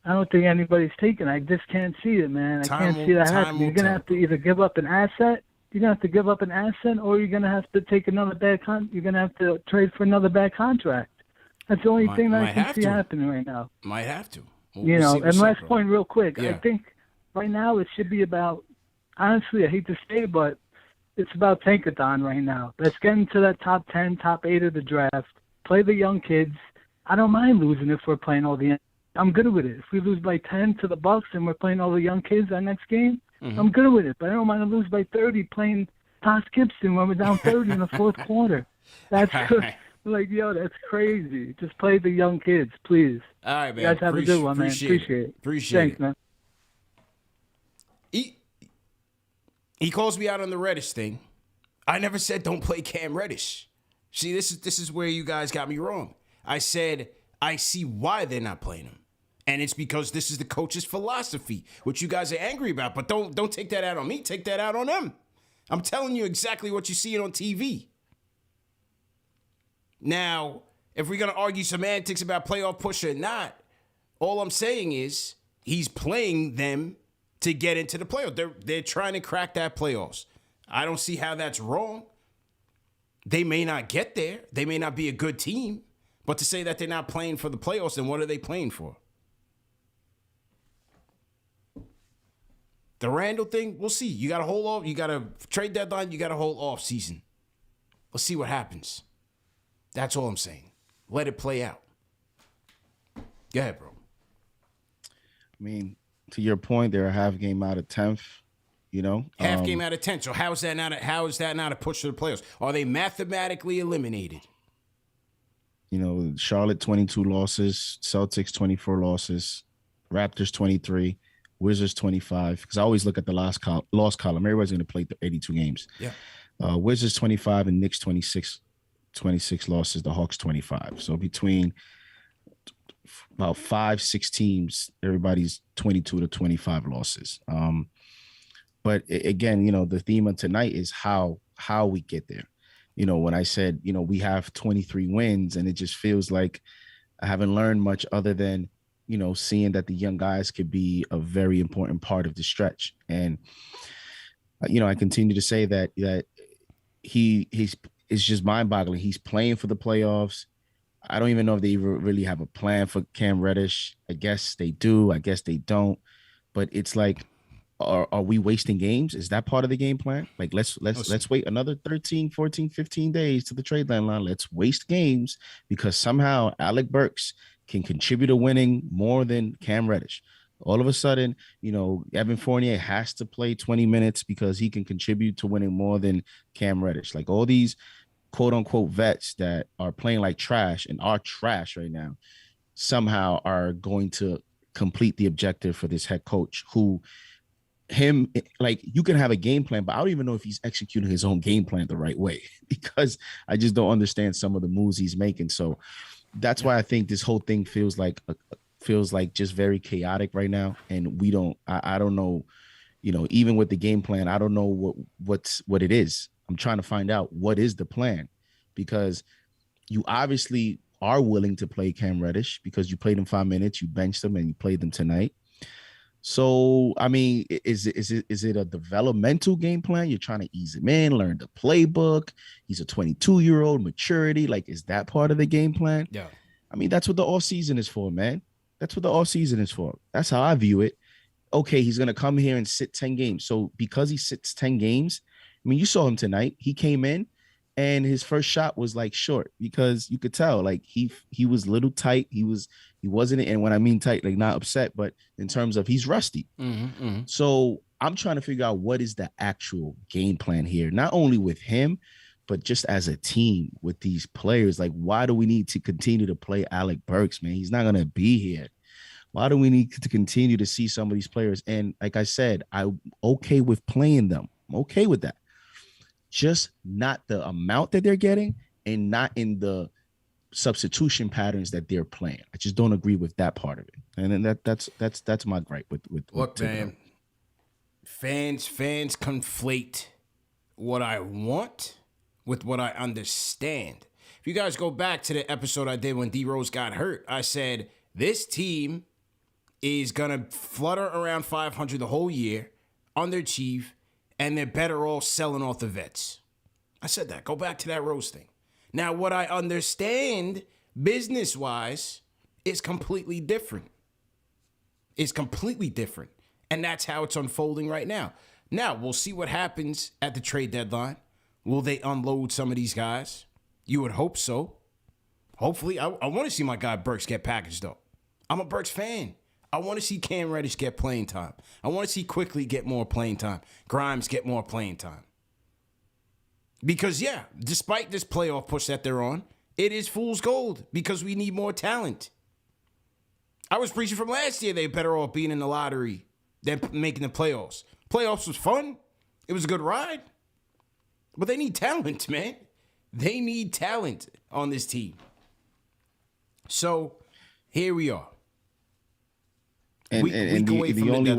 I don't think anybody's taking it. I just can't see it, man. I can't see that happening. You're going to have to either give up an asset. You're going to have to give up an asset, or you're going to have to take another bad you're going to have to trade for another bad contract. That's the only thing that I can see happening right now.
Might have to.
And last point real quick.
Yeah.
I think right now it should be about, honestly, I hate to say it, but it's about tankathon right now. Let's get into that top 10, top 8 of the draft. Play the young kids. I don't mind losing if we're playing all the I'm good with it. If we lose by 10 to the Bucks and we're playing all the young kids our next game, I'm good with it. But I don't mind to lose by 30 playing Tosh Gibson when we're down 30 in the fourth quarter. That's like, that's crazy. Just play the young kids, please.
All right, man.
You guys have a good one, man. Appreciate it. Thanks, man.
He calls me out on the Reddish thing. I never said don't play Cam Reddish. See, this is where you guys got me wrong. I said I see why they're not playing him. And it's because this is the coach's philosophy, which you guys are angry about. But don't take that out on me. Take that out on them. I'm telling you exactly what you see on TV. Now, if we're going to argue semantics about playoff push or not, all I'm saying is he's playing them to get into the playoffs. They're trying to crack that playoffs. I don't see how that's wrong. They may not get there. They may not be a good team. But to say that they're not playing for the playoffs, then what are they playing for? The Randle thing, we'll see. You got to hold off. You got a trade deadline. You got a whole off season. Let's see what happens. That's all I'm saying. Let it play out. Go ahead, bro.
I mean, to your point, they're a half game out of 10th.
Half game out of 10. So how is that not a push to the playoffs? Are they mathematically eliminated?
Charlotte 22 losses, Celtics 24 losses, Raptors 23, Wizards 25. Because I always look at the loss column. Everybody's going to play the 82 games.
Yeah.
Wizards 25 and Knicks 26 losses. The Hawks 25. So between about 5-6 teams, everybody's 22 to 25 losses. But again, the theme of tonight is how we get there. When I said, we have 23 wins, and it just feels like I haven't learned much other than, seeing that the young guys could be a very important part of the stretch. And, I continue to say that it's just mind boggling. He's playing for the playoffs. I don't even know if they really have a plan for Cam Reddish. I guess they do. I guess they don't. But it's like, are we wasting games? Is that part of the game plan? Like, let's wait another 13, 14, 15 days to the trade deadline. Let's waste games because somehow Alec Burks can contribute to winning more than Cam Reddish. All of a sudden, Evan Fournier has to play 20 minutes because he can contribute to winning more than Cam Reddish. Like all these quote unquote vets that are playing like trash and are trash right now somehow are going to complete the objective for this head coach who you can have a game plan, but I don't even know if he's executing his own game plan the right way because I just don't understand some of the moves he's making. So that's why I think this whole thing feels like just very chaotic right now. And I don't know, even with the game plan, I don't know what it is. I'm trying to find out what is the plan because you obviously are willing to play Cam Reddish because you played him 5 minutes, you benched him and you played them tonight. So, I mean, is it a developmental game plan? You're trying to ease him in, learn the playbook. He's a 22-year-old, maturity. Like, is that part of the game plan?
Yeah.
I mean, that's what the off season is for, man. That's what the off season is for. That's how I view it. Okay, he's gonna come here and sit 10 games. So because he sits 10 games, I mean, you saw him tonight. He came in and his first shot was like short because you could tell like he was a little tight. He wasn't, and when I mean tight, like not upset, but in terms of he's rusty. So I'm trying to figure out what is the actual game plan here, not only with him, but just as a team with these players. Like, why do we need to continue to play Alec Burks, man? He's not gonna be here. Why do we need to continue to see some of these players? And like I said, I'm okay with playing them. I'm okay with that. Just not the amount that they're getting and not in the substitution patterns that they're playing. I just don't agree with that part of it. And then that's my gripe with
look, man. Fans conflate what I want with what I understand. If you guys go back to the episode I did when D Rose got hurt, I said this team is gonna flutter around 500 the whole year, underachieve, and they're better off selling off the vets. I said that. Go back to that Rose thing. Now, what I understand business-wise is completely different. It's completely different. And that's how it's unfolding right now. Now, we'll see what happens at the trade deadline. Will they unload some of these guys? You would hope so. Hopefully. I want to see my guy Burks get packaged, though. I'm a Burks fan. I want to see Cam Reddish get playing time. I want to see Quickly get more playing time. Grimes get more playing time. Because, yeah, despite this playoff push that they're on, it is fool's gold because we need more talent. I was preaching from last year they're better off being in the lottery than making the playoffs. Playoffs was fun. It was a good ride. But they need talent, man. They need talent on this team. So, here we are.
And the only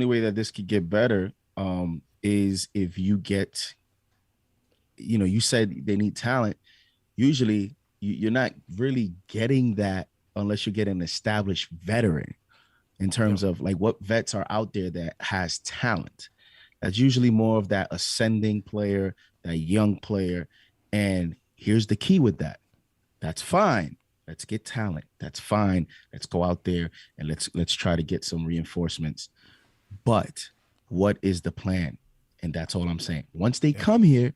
way that this could get better is if you get, you said they need talent. Usually you're not really getting that unless you get an established veteran in terms of like what vets are out there that has talent. That's usually more of that ascending player, that young player. And here's the key with that. That's fine. Let's get talent. That's fine. Let's go out there and let's try to get some reinforcements. But what is the plan? And that's all I'm saying. Once they come here,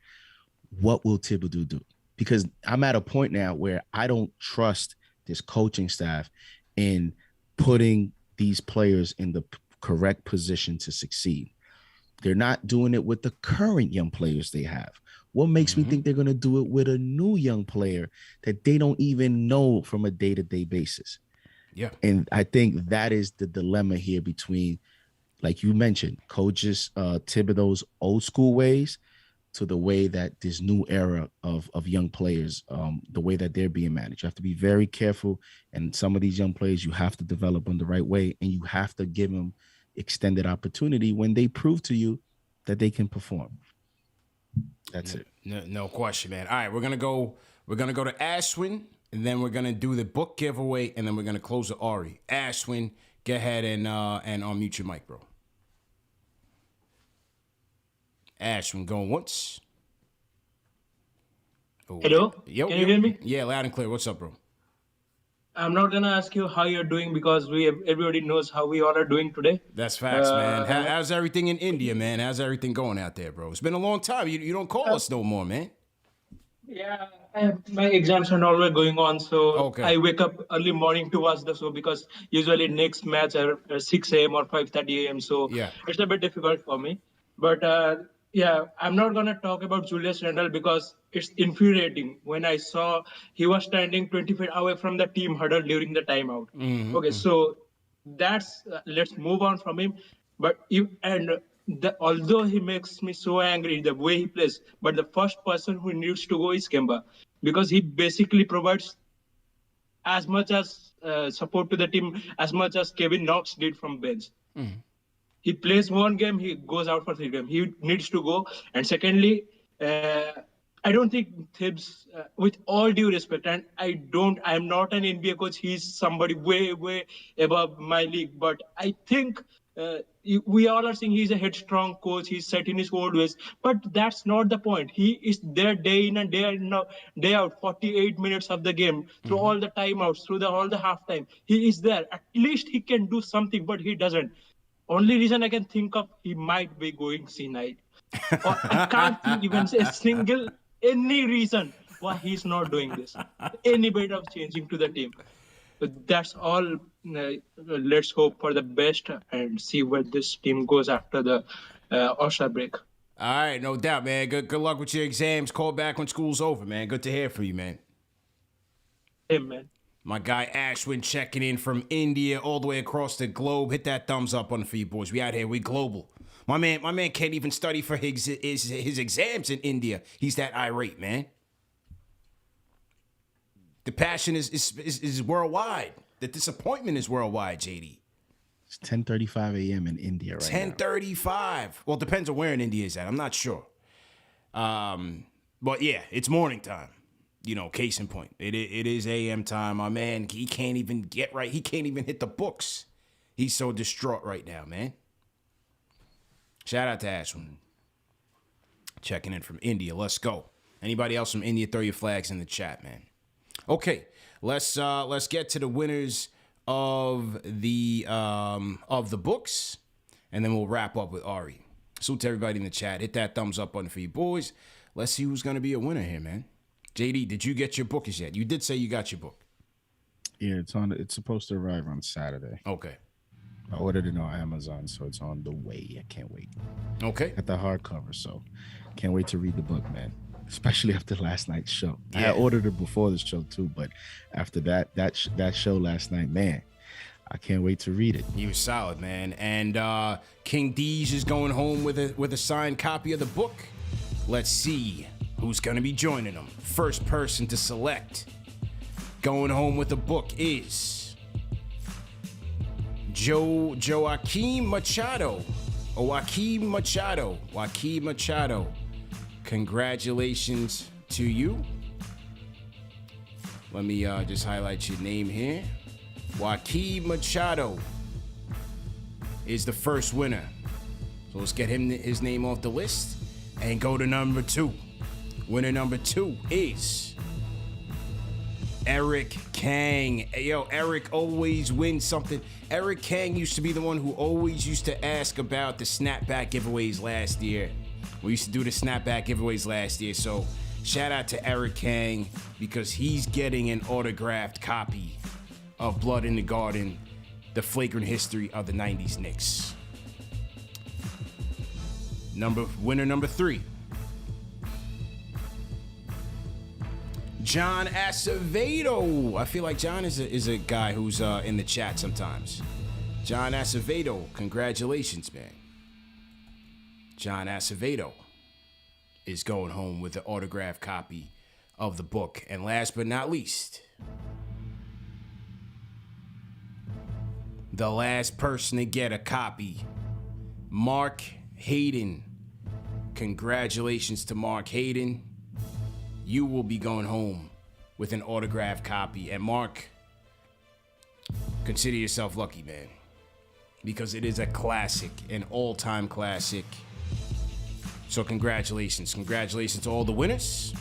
what will Thibodeau do? Because I'm at a point now where I don't trust this coaching staff in putting these players in the correct position to succeed. They're not doing it with the current young players they have. What makes me think they're going to do it with a new young player that they don't even know from a day-to-day basis?
Yeah.
And I think that is the dilemma here between, like you mentioned, coaches Thibodeau's old school ways to the way that this new era of young players, the way that they're being managed. You have to be very careful. And some of these young players, you have to develop them the right way. And you have to give them extended opportunity when they prove to you that they can perform. That's it.
No question, man. All right, we're gonna go to Aswin, and then we're gonna do the book giveaway, and then we're gonna close with Ari. Aswin, go ahead and unmute your mic, bro. Aswin, going once. Oh.
Hello? Can you hear me?
Yeah, loud and clear. What's up, bro?
I'm not gonna ask you how you're doing because everybody knows how we all are doing today.
That's facts, man. How's everything in India, man? How's everything going out there, bro? It's been a long time. You don't call us no more, man.
Yeah, my exams are always going on, so I wake up early morning to watch the show because usually Knicks match are 6 a.m. or 5:30 a.m. So it's a bit difficult for me. But I'm not gonna talk about Julius Randle because it's infuriating. When I saw he was standing 20 feet away from the team huddle during the timeout. So that's let's move on from him. But although he makes me so angry the way he plays, but the first person who needs to go is Kemba because he basically provides as much as support to the team as much as Kevin Knox did from bench. He plays one game, he goes out for 3 games. He needs to go. And secondly, I don't think Thibs, with all due respect, and I'm not an NBA coach. He's somebody way, way above my league. But I think we all are saying he's a headstrong coach. He's set in his old ways. But that's not the point. He is there day in and day out, 48 minutes of the game, through all the timeouts, through all the halftime. He is there. At least he can do something, but he doesn't. Only reason I can think of, he might be going senile. Or I can't think even any reason why he's not doing this. Any bit of changing to the team. But that's all. Let's hope for the best and see where this team goes after the All-Star break.
All right, no doubt, man. Good luck with your exams. Call back when school's over, man. Good to hear from you, man.
Hey, man.
My guy Aswin checking in from India all the way across the globe. Hit that thumbs up on for you boys. We out here. We global. My man can't even study for his exams in India. He's that irate, man. The passion is worldwide. The disappointment is worldwide, JD.
It's 10:35 a.m. in India right now.
10:35. Well, it depends on where in India is at. I'm not sure. But yeah, it's morning time. You know, case in point. It is AM time. My man, he can't even get right. He can't even hit the books. He's so distraught right now, man. Shout out to Aswin. Checking in from India. Let's go. Anybody else from India, throw your flags in the chat, man. Okay, let's get to the winners of the books, and then we'll wrap up with Ari. Salute to everybody in the chat. Hit that thumbs up button for you boys. Let's see who's gonna be a winner here, man. JD, did you get your book as yet? You did say you got your book.
Yeah, it's supposed to arrive on Saturday.
Okay.
I ordered it on Amazon, so it's on the way. I can't wait.
Okay.
Got the hardcover, so can't wait to read the book, man. Especially after last night's show.
Yeah.
I had ordered it before the show too, but after that show last night, man, I can't wait to read it.
He was solid, man. And King Deej is going home with a signed copy of the book. Let's see who's gonna be joining him. First person to select going home with the book is Joaquim Machado. Joaquim Machado. Congratulations to you. Let me just highlight your name here. Joaquim Machado is the first winner. So let's get his name off the list and go to number 2. Winner number 2 is Eric Kang. Yo, Eric always wins something. Eric Kang used to be the one who always used to ask about the snapback giveaways last year. We used to do the snapback giveaways last year. So shout out to Eric Kang because he's getting an autographed copy of Blood in the Garden, the flagrant history of the 90s Knicks. Winner number 3. John Acevedo. I feel like John is a guy who's in the chat sometimes. John Acevedo, congratulations, man. John Acevedo is going home with an autographed copy of the book. And last but not least, the last person to get a copy, Mark Hayden. Congratulations to Mark Hayden. You will be going home with an autographed copy. And Mark, consider yourself lucky, man, because it is a classic, an all-time classic. So congratulations. Congratulations to all the winners.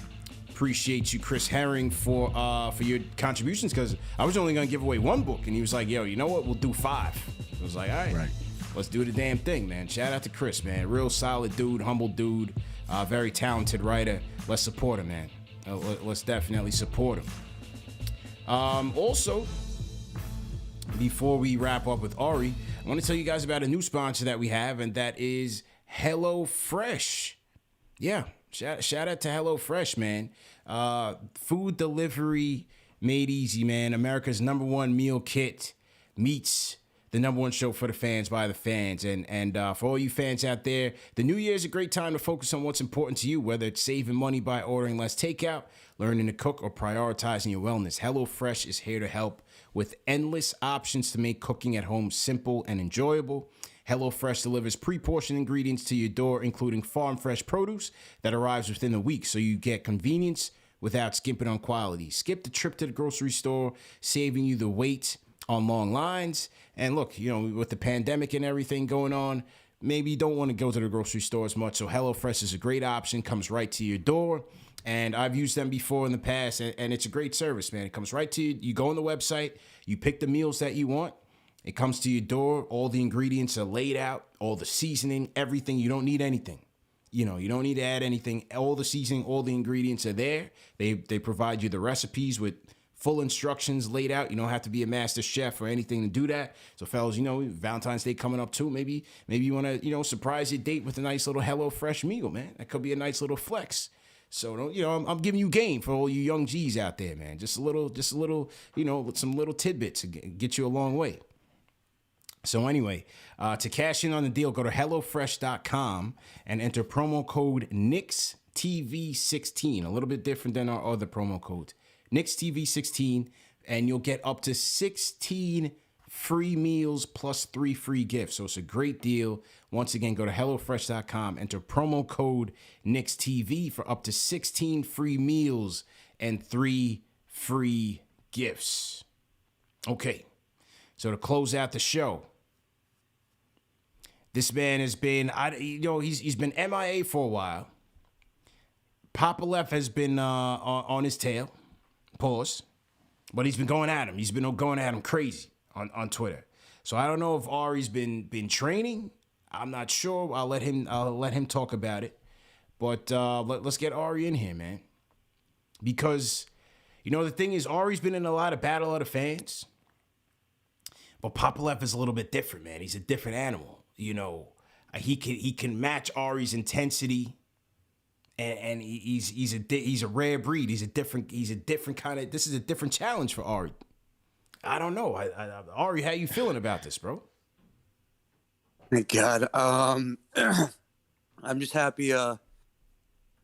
Appreciate you, Chris Herring, for your contributions, because I was only going to give away 1 book, and he was like, yo, you know what? We'll do 5. I was like, all right. Let's do the damn thing, man. Shout out to Chris, man. Real solid dude, humble dude, very talented writer. Let's support him, man. Let's definitely support him. Also, before we wrap up with Ari, I want to tell you guys about a new sponsor that we have, and that is HelloFresh. Yeah, shout out to HelloFresh, man. Food delivery made easy, man. America's #1 meal kit meets the #1 show for the fans by the fans. And for all you fans out there, the new year is a great time to focus on what's important to you, whether it's saving money by ordering less takeout, learning to cook, or prioritizing your wellness. HelloFresh is here to help with endless options to make cooking at home simple and enjoyable. HelloFresh delivers pre-portioned ingredients to your door, including farm-fresh produce that arrives within a week, so you get convenience without skimping on quality. Skip the trip to the grocery store, saving you the wait on long lines. And look, with the pandemic and everything going on, maybe you don't want to go to the grocery store as much, so HelloFresh is a great option, comes right to your door. And I've used them before in the past, and it's a great service, man. It comes right to you. You go on the website, you pick the meals that you want. It comes to your door. All the ingredients are laid out, all the seasoning, everything. You don't need anything. You don't need to add anything. All the seasoning, all the ingredients are there. They provide you the recipes with full instructions laid out. You don't have to be a master chef or anything to do that. So, fellas, Valentine's Day coming up too. Maybe you want to, surprise your date with a nice little HelloFresh meal, man. That could be a nice little flex. So, I'm giving you game for all you young G's out there, man. Just a little, with some little tidbits to get you a long way. So anyway, to cash in on the deal, go to HelloFresh.com and enter promo code KnicksTV16. A little bit different than our other promo codes. KnicksTV16, and you'll get up to 16 free meals plus 3 free gifts. So it's a great deal. Once again, go to HelloFresh.com, enter promo code KnicksTV for up to 16 free meals and 3 free gifts. Okay, so to close out the show, this man has been, he's been MIA for a while. Popolef has been on his tail. Pause. But he's been going at him. He's been going at him crazy on Twitter. So I don't know if Ari's been training. I'm not sure. I'll let him talk about it. But let's get Ari in here, man. Because, the thing is, Ari's been in a lot of battle of the fans. But Popolef is a little bit different, man. He's a different animal. He can match Ari's intensity. And he's a rare breed. He's a different kind of. This is a different challenge for Ari. I don't know. Ari, how you feeling about this, bro?
Thank God. I'm just happy. My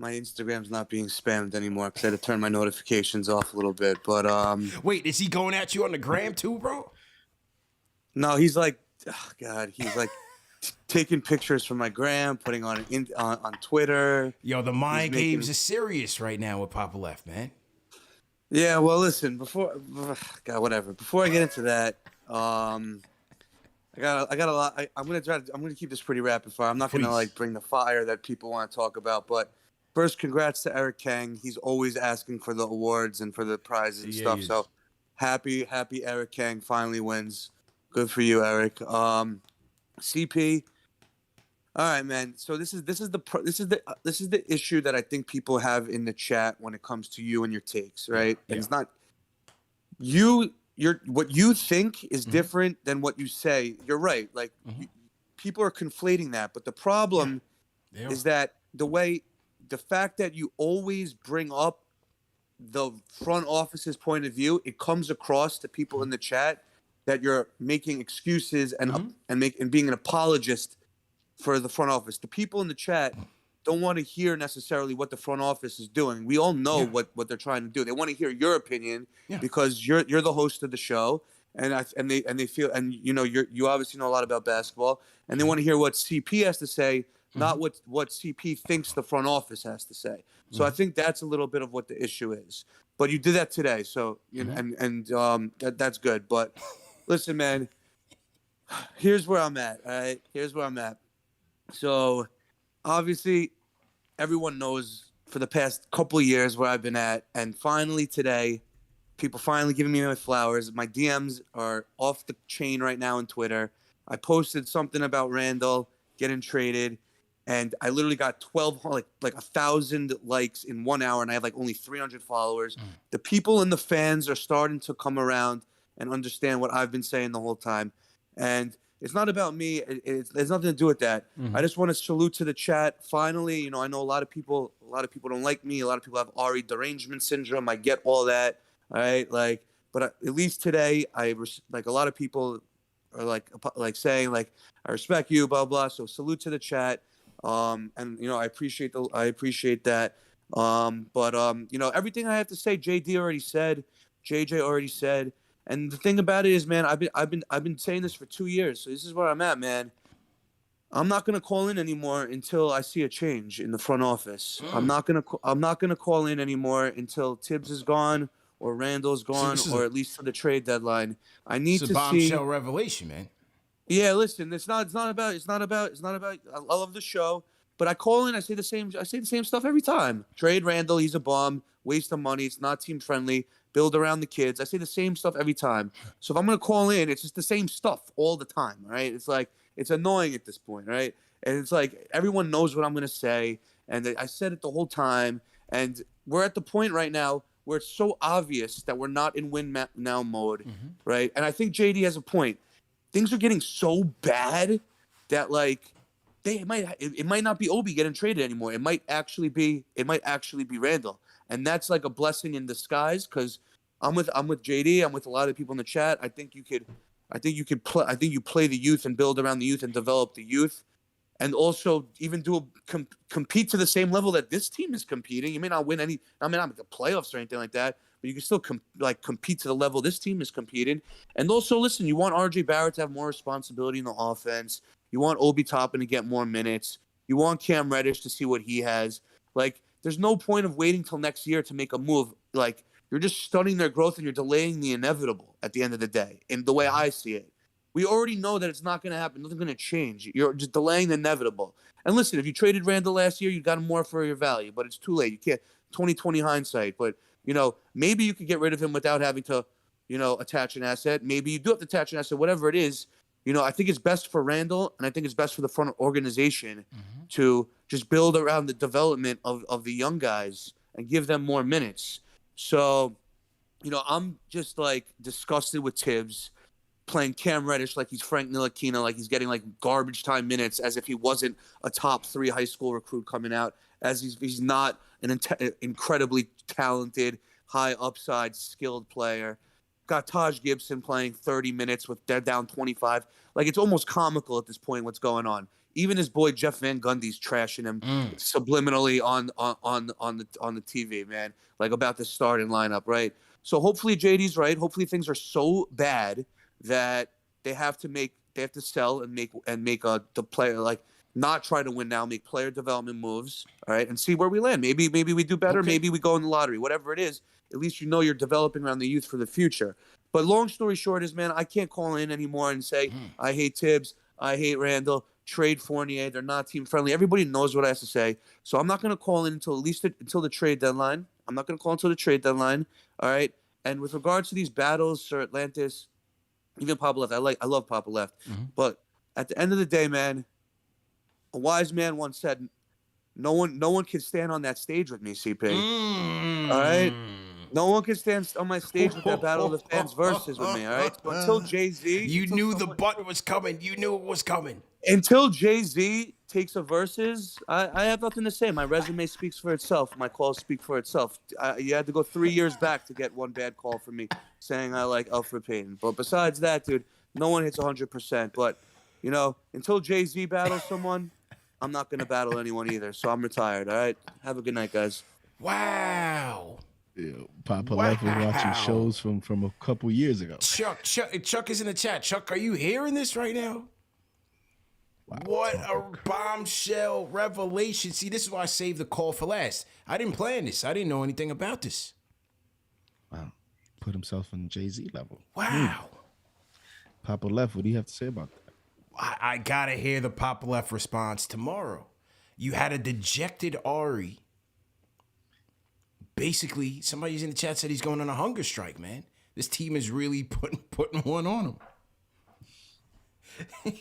Instagram's not being spammed anymore because I had to turn my notifications off a little bit. But
wait, is he going at you on the gram too, bro?
No, he's like, he's like. Taking pictures from my gram, putting on Twitter.
Yo, the mind games are serious right now with Popolef, man.
Yeah, well, listen. Before I get into that, I got a lot. I'm gonna keep this pretty rapid fire. I'm not gonna bring the fire that people want to talk about. But first, congrats to Eric Kang. He's always asking for the awards and for the prizes and stuff. So happy Eric Kang finally wins. Good for you, Eric. CP. All right, man. So this is the issue that I think people have in the chat when it comes to you and your takes, right? Yeah. It's not what you think is different than what you say. You're right. Like people are conflating that, but the problem is that the fact that you always bring up the front office's point of view, it comes across to people in the chat that you're making excuses and being an apologist for the front office. The people in the chat don't want to hear necessarily what the front office is doing. We all know what they're trying to do. They want to hear your opinion because you're the host of the show, and they feel, and you obviously know a lot about basketball, and they want to hear what CP has to say, not what CP thinks the front office has to say. So I think that's a little bit of what the issue is. But you did that today, so that's good. But listen, man, here's where I'm at, all right? Here's where I'm at. So, obviously, everyone knows for the past couple of years where I've been at, and finally today, people finally giving me my flowers. My DMs are off the chain right now on Twitter. I posted something about Randle getting traded, and I literally got 1,000 likes in 1 hour, and I have only 300 followers. The people and the fans are starting to come around and understand what I've been saying the whole time. And it's not about me. There's nothing to do with that. I just want to salute to the chat. Finally, I know a lot of people don't like me. A lot of people have Ari derangement syndrome. I get all that. All right. But at least today, a lot of people are saying I respect you, blah, blah. So salute to the chat. And I appreciate that. But everything I have to say, JD already said, JJ already said. And the thing about it is, man, I've been saying this for 2 years. So this is where I'm at, man. I'm not gonna call in anymore until I see a change in the front office. I'm not gonna call in anymore until Tibbs is gone or Randle's gone, or at least to the trade deadline. I need
it's
to
a bombshell
see.
revelation, man.
Yeah, listen, it's not about. I love the show, but I call in. I say the same stuff every time. Trade Randle. He's a bum. Waste of money. It's not team friendly. Build around the kids. I say the same stuff every time. So if I'm gonna call in, it's just the same stuff all the time, right? It's like it's annoying at this point, right? And it's like everyone knows what I'm gonna say, and I said it the whole time. And we're at the point right now where it's so obvious that we're not in win now mode, right? And I think JD has a point. Things are getting so bad that like it might not be Obi getting traded anymore. It might actually be Randle, and that's like a blessing in disguise. Because I'm with JD. I'm with a lot of people in the chat. I think you play the youth and build around the youth and develop the youth, and also even compete to the same level that this team is competing. You may not win any. I mean, not the playoffs or anything like that, but you can still compete to the level this team is competing. And also, listen, you want RJ Barrett to have more responsibility in the offense. You want Obi Toppin to get more minutes. You want Cam Reddish to see what he has. Like, there's no point of waiting till next year to make a move. Like, you're just stunning their growth and you're delaying the inevitable at the end of the day, in the way I see it. We already know that it's not going to happen. Nothing's going to change. You're just delaying the inevitable. And listen, if you traded Randle last year, you got him more for your value, but it's too late. You can't 20/20 hindsight. But, maybe you could get rid of him without having to, attach an asset. Maybe you do have to attach an asset, whatever it is. I think it's best for Randle, and I think it's best for the front organization to just build around the development of the young guys and give them more minutes. So, I'm just like disgusted with Tibbs playing Cam Reddish like he's Frank Ntilikina, like he's getting like garbage time minutes as if he wasn't a top 3 high school recruit coming out, as he's not an incredibly talented, high upside, skilled player. Got Taj Gibson playing 30 minutes with they're down 25. Like, it's almost comical at this point what's going on. Even his boy Jeff Van Gundy's trashing him subliminally on the TV, man. Like, about the starting lineup, right? So hopefully JD's right. Hopefully things are so bad that they have to sell and make the player, like, not try to win now, make player development moves, all right, and see where we land. Maybe we do better. Okay. Maybe we go in the lottery. Whatever it is, at least you're developing around the youth for the future. But long story short is, man, I can't call in anymore and say I hate Tibbs, I hate Randle, trade Fournier. They're not team friendly. Everybody knows what I have to say, so I'm not going to call in until the trade deadline. I'm not going to call until the trade deadline. All right. And with regards to these battles, Sir Atlantis, even Papa Left, I love Papa Left, but at the end of the day, man, a wise man once said, "No one can stand on that stage with me, CP." All right. No one can stand on my stage with that Battle of the Fans versus with me, all right? So until Jay-Z...
You knew the button was coming. You knew it was coming.
Until Jay-Z takes a versus, I have nothing to say. My resume speaks for itself. My calls speak for itself. You had to go 3 years back to get one bad call from me saying I like Alfred Payton. But besides that, dude, no one hits 100%. But, until Jay-Z battles someone, I'm not going to battle anyone either. So I'm retired, all right? Have a good night, guys.
Wow.
Yeah, Papa Left was watching shows from a couple years ago.
Chuck is in the chat. Chuck, are you hearing this right now? Wow, what a bombshell revelation. See, this is why I saved the call for last. I didn't plan this. I didn't know anything about this.
Wow. Put himself on Jay-Z level.
Wow.
Papa Left, what do you have to say about that?
I got to hear the Papa Left response tomorrow. You had a dejected Ari. Basically, somebody's in the chat said he's going on a hunger strike, man. This team is really putting one on him.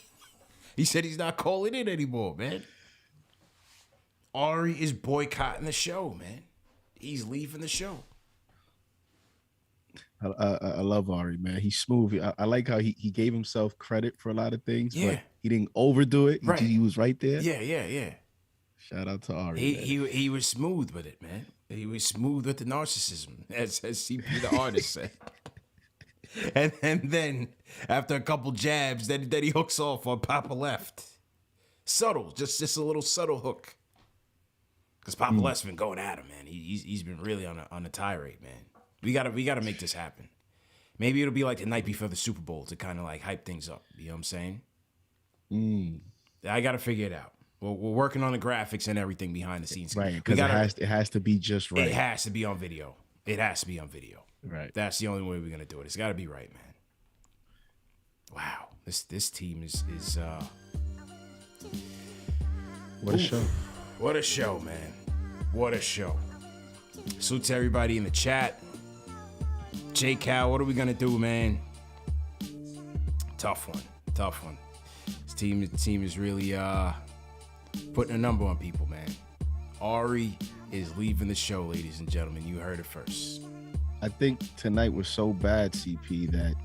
He said he's not calling in anymore, man. Ari is boycotting the show, man. He's leaving the show.
I love Ari, man. He's smooth. I like how he gave himself credit for a lot of things, but he didn't overdo it. Right. He was right there.
Yeah.
Shout out to Ari.
He was smooth with it, man. He was smooth with the narcissism, as CP the artist said. and then after a couple jabs, then he hooks off on Papa Left. Subtle, just a little subtle hook. Because Papa Left's been going at him, man. He's been really on a tirade, man. We gotta make this happen. Maybe it'll be like the night before the Super Bowl to kind of like hype things up. You know what I'm saying? I got to figure it out. We're working on the graphics and everything behind the scenes.
Right, because it has to be just right.
It has to be on video. It has to be on video.
Right.
That's the only way we're gonna do it. It's got to be right, man. Wow, this team is
what a show.
What a show, man. What a show. Salute to everybody in the chat. J Cal, what are we gonna do, man? Tough one. This team is really putting a number on people, man. Ari is leaving the show, ladies and gentlemen. You heard it first.
I think tonight was so bad, CP, that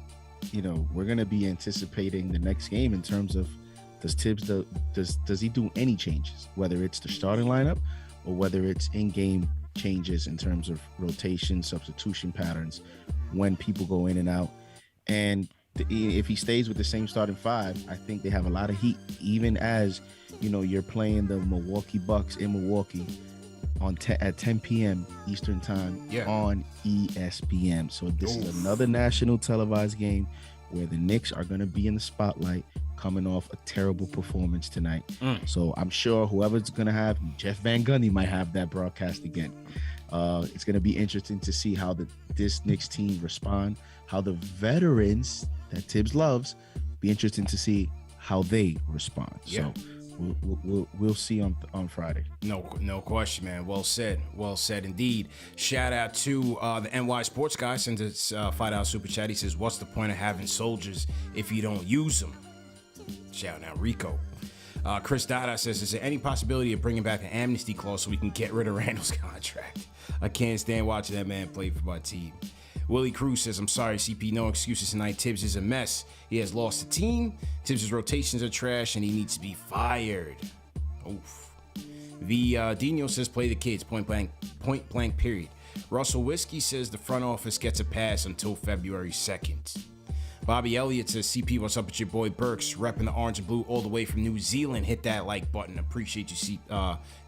we're gonna be anticipating the next game in terms of does Tibbs does he do any changes, whether it's the starting lineup or whether it's in-game changes in terms of rotation, substitution patterns, when people go in and out. And if he stays with the same starting five, I think they have a lot of heat, even as you're playing the Milwaukee Bucks in Milwaukee at 10 p.m. Eastern time on ESPN. So this is another national televised game where the Knicks are going to be in the spotlight, coming off a terrible performance tonight. So I'm sure whoever's going to have, Jeff Van Gundy might have that broadcast again. It's going to be interesting to see how this Knicks team respond, how the veterans that Tibbs loves, be interesting to see how they respond. So we'll see on Friday.
No question, man. Well said indeed. Shout out to the NY Sports Guy, sends us $5 super chat. He says, what's the point of having soldiers if you don't use them? Shout out Rico. Chris Dada says, is there any possibility of bringing back an amnesty clause so we can get rid of Randle's contract? I can't stand watching that man play for my team. Willie Cruz says, I'm sorry, CP, no excuses tonight. Tibbs is a mess. He has lost the team. Tibbs' rotations are trash, and he needs to be fired. Oof. Dino says, play the kids, point blank, period. Russell Whiskey says the front office gets a pass until February 2nd. Bobby Elliott says, CP, what's up with your boy Burks, repping the orange and blue all the way from New Zealand. Hit that like button. Appreciate you,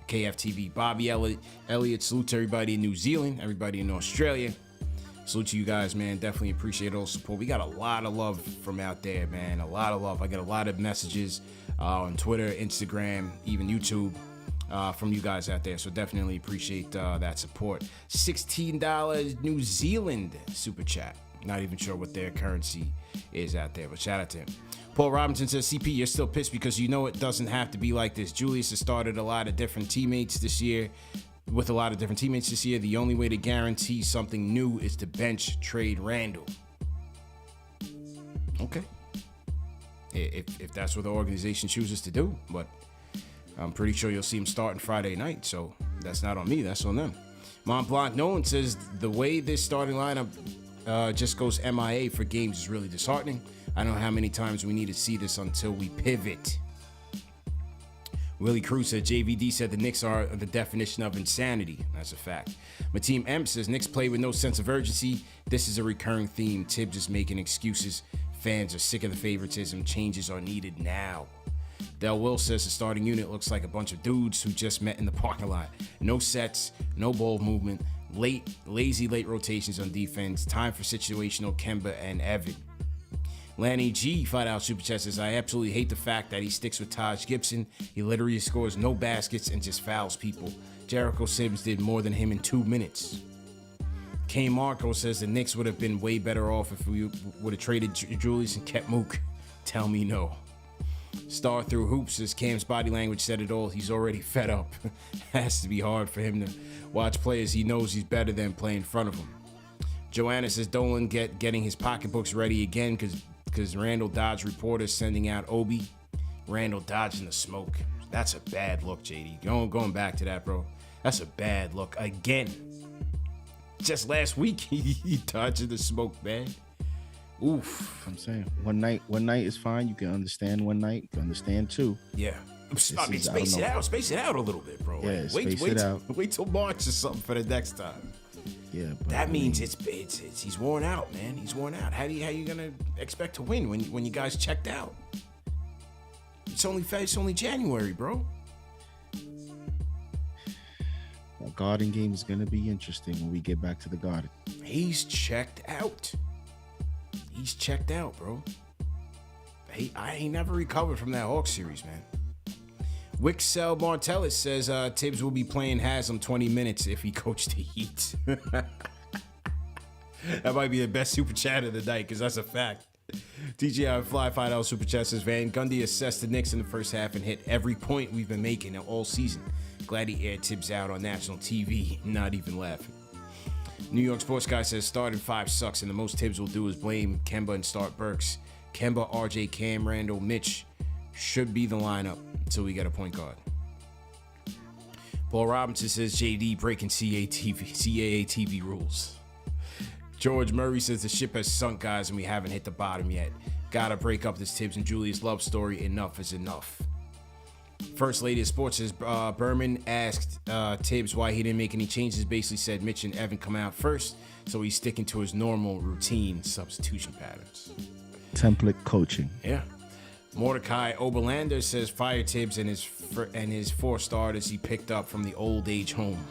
KFTV. Bobby Elliott, salute to everybody in New Zealand, everybody in Australia. Salute to you guys, man. Definitely appreciate all the support. We got a lot of love from out there, man. A lot of love. I get a lot of messages on Twitter, Instagram, even YouTube from you guys out there. So definitely appreciate that support. $16 New Zealand super chat. Not even sure what their currency is out there, but shout out to him. Paul Robinson says, CP, you're still pissed because you know it doesn't have to be like this. Julius has started a lot of different teammates this year. With a lot of different teammates this year, the only way to guarantee something new is to bench trade Randle. Okay. If that's what the organization chooses to do, but I'm pretty sure you'll see him starting Friday night, so that's not on me, that's on them. Mont Blanc Nolan says, the way this starting lineup just goes MIA for games is really disheartening. I don't know how many times we need to see this until we pivot. Willie Cruz said, JVD said the Knicks are the definition of insanity. That's a fact. Mateem M says, Knicks play with no sense of urgency. This is a recurring theme. Tibbs is making excuses. Fans are sick of the favoritism. Changes are needed now. Del Will says the starting unit looks like a bunch of dudes who just met in the parking lot. No sets, no ball movement, lazy late rotations on defense. Time for situational Kemba and Evan. Lanny G, $5 super chat says, I absolutely hate the fact that he sticks with Taj Gibson. He literally scores no baskets and just fouls people. Jericho Sims did more than him in 2 minutes. K. Marco says the Knicks would have been way better off if we would have traded Julius and kept Mook. Tell me no. Star Through Hoops says Cam's body language said it all. He's already fed up. Has to be hard for him to watch players he knows he's better than play in front of him. Joanna says Dolan getting his pocketbooks ready again because Randle dodged reporters sending out Obi. Randle dodging the smoke. That's a bad look, JD. Going back to that, bro. That's a bad look again. Just last week, he dodged the smoke, man. Oof.
I'm saying one night is fine. You can understand one night. You can understand two.
Yeah. I mean, space it out a little bit, bro.
Yeah,
like, wait till March or something for the next time.
Yeah, but
that means it's he's worn out, man. He's worn out. How you gonna expect to win when you guys checked out? It's only January, bro.
The Garden game is gonna be interesting when we get back to the Garden.
He's checked out. He's checked out, bro. I ain't never recovered from that Hawks series, man. Wixel Martellus says Tibbs will be playing Haslam 20 minutes if he coached the Heat. That might be the best super chat of the night, because that's a fact. TGIFLY $5 super chat says Van Gundy assessed the Knicks in the first half and hit every point we've been making all season. Glad he aired Tibbs out on national TV. Not even laughing. New York Sports Guy says starting 5 sucks, and the most Tibbs will do is blame Kemba and start Burks. Kemba, RJ, Cam, Randall, Mitch should be the lineup until we get a point guard. Paul Robinson says JD breaking CAA TV rules. George Murray says the ship has sunk, guys, and we haven't hit the bottom yet. Gotta break up this Tibbs and Julius love story. Enough is enough. First Lady of Sports says Berman asked Tibbs why he didn't make any changes. Basically said Mitch and Evan come out first, so he's sticking to his normal routine substitution patterns.
Template coaching.
Yeah. Mordecai Oberlander says fire Tibbs and his 4 starters he picked up from the old age home.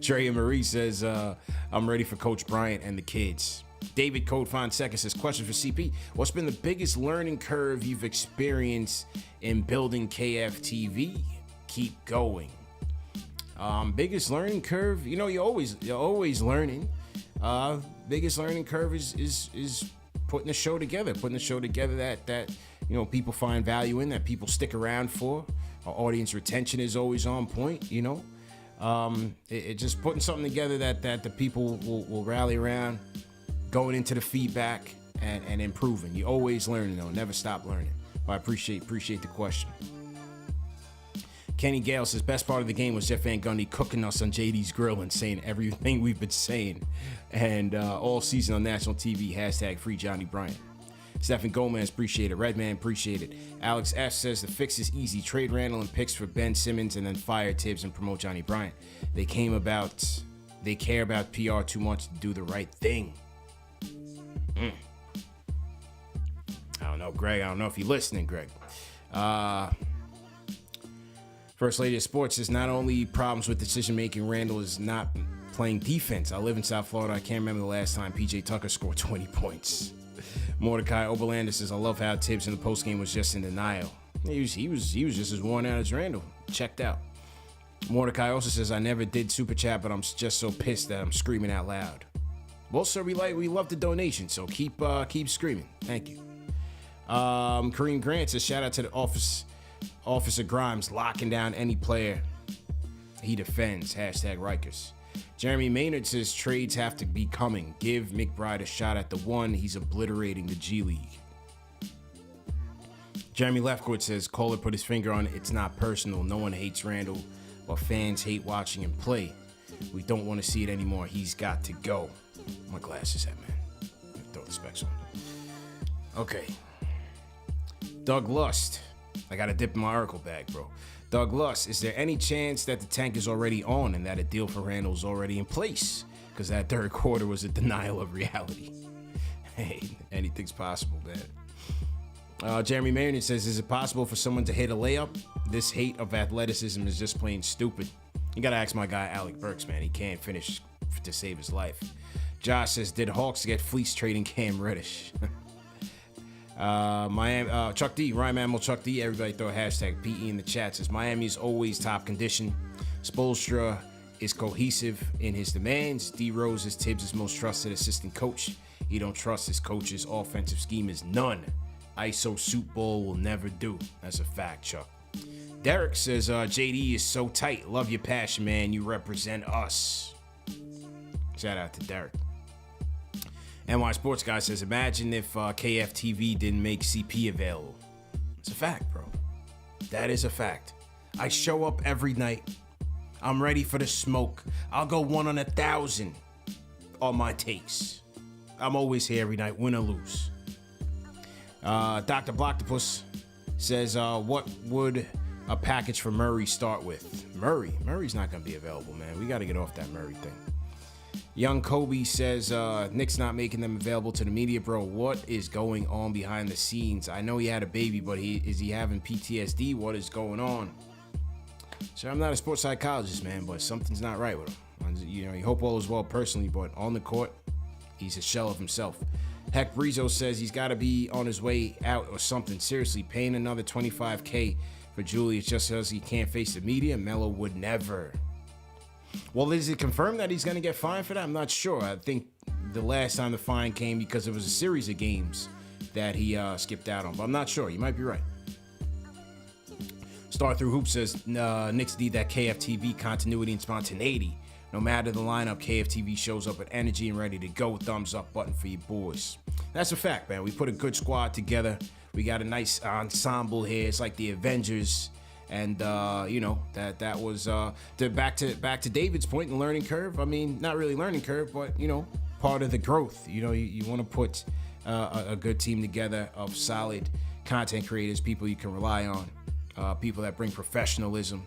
Trey and Marie says, I'm ready for Coach Bryant and the kids. David Code Fonseca says, question for CP. What's been the biggest learning curve you've experienced in building KFTV? Keep going. Biggest learning curve, you're always learning. Biggest learning curve is putting the show together, that people find value in, that people stick around for. Our audience retention is always on point, It just putting something together that the people will rally around, going into the feedback and improving. You're always learning, though. Never stop learning. Well, I appreciate the question. Kenny Gale says, best part of the game was Jeff Van Gundy cooking us on JD's grill and saying everything we've been saying. And all season on national TV, hashtag free Johnny Bryant. Stephen Gomez, appreciate it. Redman, appreciate it. Alex F says the fix is easy. Trade Randle and picks for Ben Simmons and then fire Tibbs and promote Johnny Bryant. They care about PR too much to do the right thing. I don't know, Greg. I don't know if you're listening, Greg. First Lady of Sports says not only problems with decision-making, Randall is not playing defense. I live in South Florida. I can't remember the last time PJ Tucker scored 20 points. Mordecai Oberlander says, I love how Tibbs in the postgame was just in denial. He was just as worn out as Randall. Checked out. Mordecai also says, I never did super chat, but I'm just so pissed that I'm screaming out loud. Well, sir, we love the donation, so keep screaming. Thank you. Kareem Grant says, shout out to the Officer Grimes locking down any player he defends. Hashtag Rikers. Jeremy Maynard says trades have to be coming. Give McBride a shot at the one. He's obliterating the G League. Jeremy Lefcourt says Kohler put his finger on it. It's not personal. No one hates Randall, but fans hate watching him play. We don't want to see it anymore. He's got to go. My glasses at, man. Throw the specs on. Okay. Doug Lust. I got to dip in my Oracle bag, bro. Doug Lust, is there any chance that the tank is already on and that a deal for Randall is already in place? Because that third quarter was a denial of reality. Hey, anything's possible, man. Jeremy Marion says, is it possible for someone to hit a layup? This hate of athleticism is just plain stupid. You got to ask my guy, Alec Burks, man. He can't finish to save his life. Josh says, did Hawks get fleece trading Cam Reddish? Miami, Chuck D, Rhyme Animal Chuck D, everybody throw a hashtag PE in the chat. Says Miami is always top condition. Spoelstra is cohesive in his demands. D Rose is Tibbs' most trusted assistant coach. He don't trust his coach's offensive scheme is none. ISO Soup Bowl will never do. That's a fact, Chuck. Derek says JD is so tight. Love your passion, man. You represent us. Shout out to Derek. NY Sports Guy says, imagine if KFTV didn't make CP available. It's a fact, bro. That is a fact. I show up every night. I'm ready for the smoke. I'll go 1 on 1,000 on my takes. I'm always here every night, win or lose. Dr. Blocktopus says, what would a package for Murray start with? Murray's not going to be available, man. We got to get off that Murray thing. Young Kobe says, Knicks not making them available to the media, bro. What is going on behind the scenes? I know he had a baby, but is he having PTSD? What is going on? So I'm not a sports psychologist, man, but something's not right with him. You hope all is well personally, but on the court, he's a shell of himself. Heck Rizzo says he's got to be on his way out or something. Seriously, paying another $25K for Julius just because he can't face the media? Melo would never. Well, is it confirmed that he's going to get fined for that? I'm not sure. I think the last time the fine came because it was a series of games that he skipped out on, but I'm not sure. You might be right. Star Through Hoop says Knicks need that KFTV continuity and spontaneity. No matter the lineup, KFTV shows up with energy and ready to go. Thumbs up button for you boys. That's a fact, man. We put a good squad together. We got a nice ensemble here. It's like the Avengers. And that was back to David's point in the learning curve. I mean, not really learning curve, but part of the growth. You want to put a good team together of solid content creators, people you can rely on, people that bring professionalism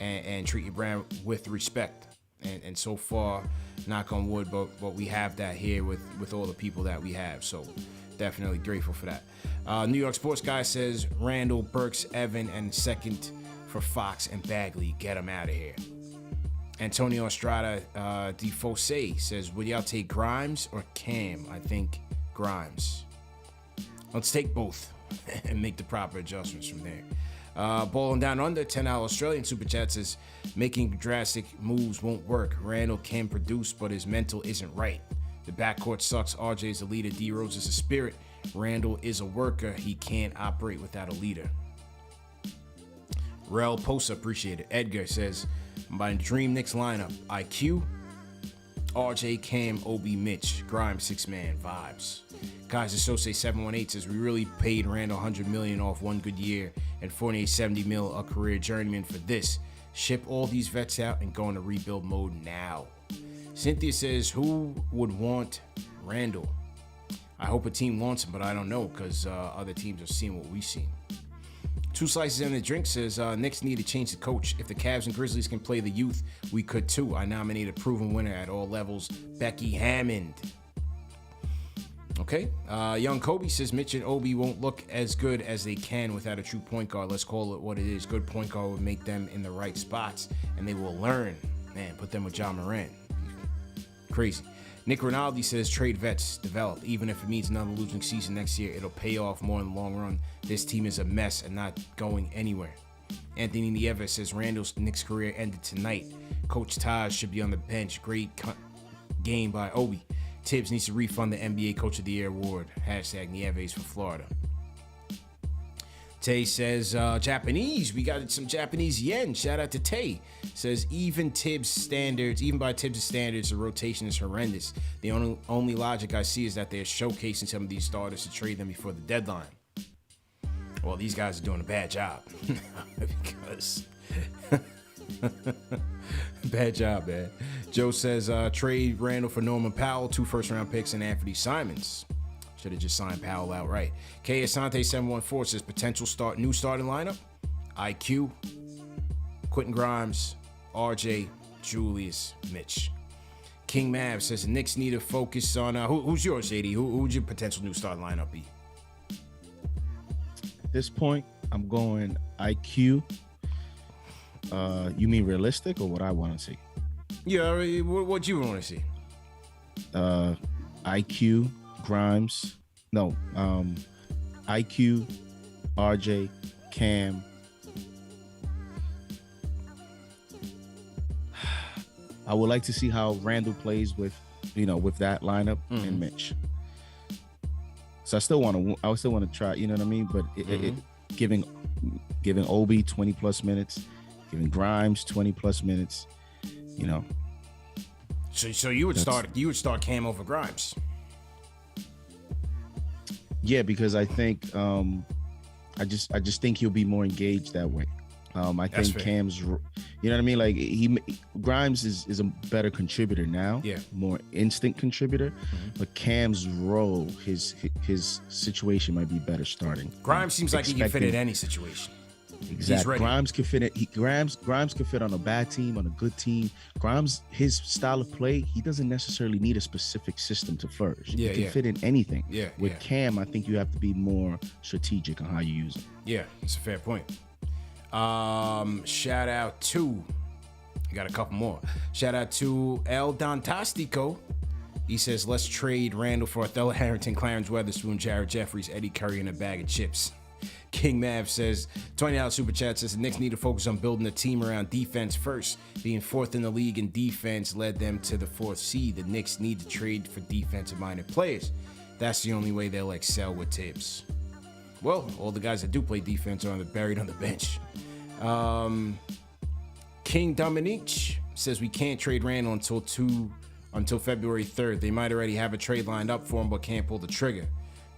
and treat your brand with respect. And so far, knock on wood, but we have that here with all the people that we have. So definitely grateful for that. New York Sports Guy says Randle, Burks, Evan, and second for Fox and Bagley. Get them out of here. Antonio Estrada DeFosse says, would y'all take Grimes or Cam? I think Grimes. Let's take both and make the proper adjustments from there. Balling Down Under, $10 Australian Super Chat says, making drastic moves won't work. Randle can produce, but his mental isn't right. The backcourt sucks. RJ is a leader. D Rose is a spirit. Randle is a worker. He can't operate without a leader. Rel Posa, appreciate it. Edgar says, my dream Knicks lineup: IQ, RJ, Cam, Obi, Mitch, Grimes, 6-man vibes. Kaiser Sose 718 says, we really paid Randle $100 million off one good year and Fournier $70 million a career journeyman for this. Ship all these vets out and go into rebuild mode now. Cynthia says, who would want Randle? I hope a team wants him, but I don't know because other teams are seeing what we've seen. Two Slices and a Drink says, Knicks need to change the coach. If the Cavs and Grizzlies can play the youth, we could too. I nominate a proven winner at all levels, Becky Hammond. Okay. Young Kobe says, Mitch and Obi won't look as good as they can without a true point guard. Let's call it what it is. Good point guard would make them in the right spots, and they will learn. Man, put them with John Moran. Crazy. Nick Rinaldi says, trade vets, develop. Even if it means another losing season next year, it'll pay off more in the long run. This team is a mess and not going anywhere. Anthony Nieves says, Randle's Knicks career ended tonight. Coach Taj should be on the bench. Great game by Obi. Tibbs needs to refund the NBA Coach of the Year award. Hashtag Nieves for Florida. Tay says, Japanese. We got some Japanese yen. Shout out to Tay. Says, even by Tibbs' standards, the rotation is horrendous. The only logic I see is that they're showcasing some of these starters to trade them before the deadline. Well, these guys are doing a bad job. Because... bad job, man. Joe says, trade Randle for Norman Powell, 2 first-round picks, and Anthony Simons. Should have just signed Powell outright. K. Asante 714 says, potential new starting lineup: IQ, Quentin Grimes, RJ, Julius, Mitch. King Mav says, the Knicks need to focus on who's yours, JD? Who would your potential new starting lineup be?
At this point, I'm going IQ. You mean realistic or what I want to see?
Yeah, what you want to see?
IQ, Grimes. No, IQ, RJ, Cam. I would like to see how Randle plays with that lineup and Mitch. So I still want to try, you know what I mean? But giving Obi 20 plus minutes, giving Grimes 20 plus minutes,
So you would start Cam over Grimes.
Yeah, because I think I just think he'll be more engaged that way. I think fair. Cam's, you know what I mean? Like Grimes is a better contributor now, more instant contributor. But Cam's role, his situation might be better starting.
Grimes seems like he can fit in any situation.
Exactly. Grimes can fit it. Grimes can fit on a bad team, on a good team. Grimes, his style of play, he doesn't necessarily need a specific system to flourish. He can fit in anything. With Cam, I think you have to be more strategic on how you use him. Yeah,
it's a fair point. Shout out to, I got a couple more. Shout out to El Dantastico. He says, let's trade Randle for Othello Harrington, Clarence Weatherspoon, Jared Jeffries, Eddie Curry, and a bag of chips. King Mav says, $20 super chat says the Knicks need to focus on building a team around defense first. Being fourth in the league in defense led them to the 4th seed. The Knicks need to trade for defensive-minded players. That's the only way they'll excel with Tibbs. Well, all the guys that do play defense are buried on the bench. King Dominique says we can't trade Randle until February 3rd. They might already have a trade lined up for him, but can't pull the trigger.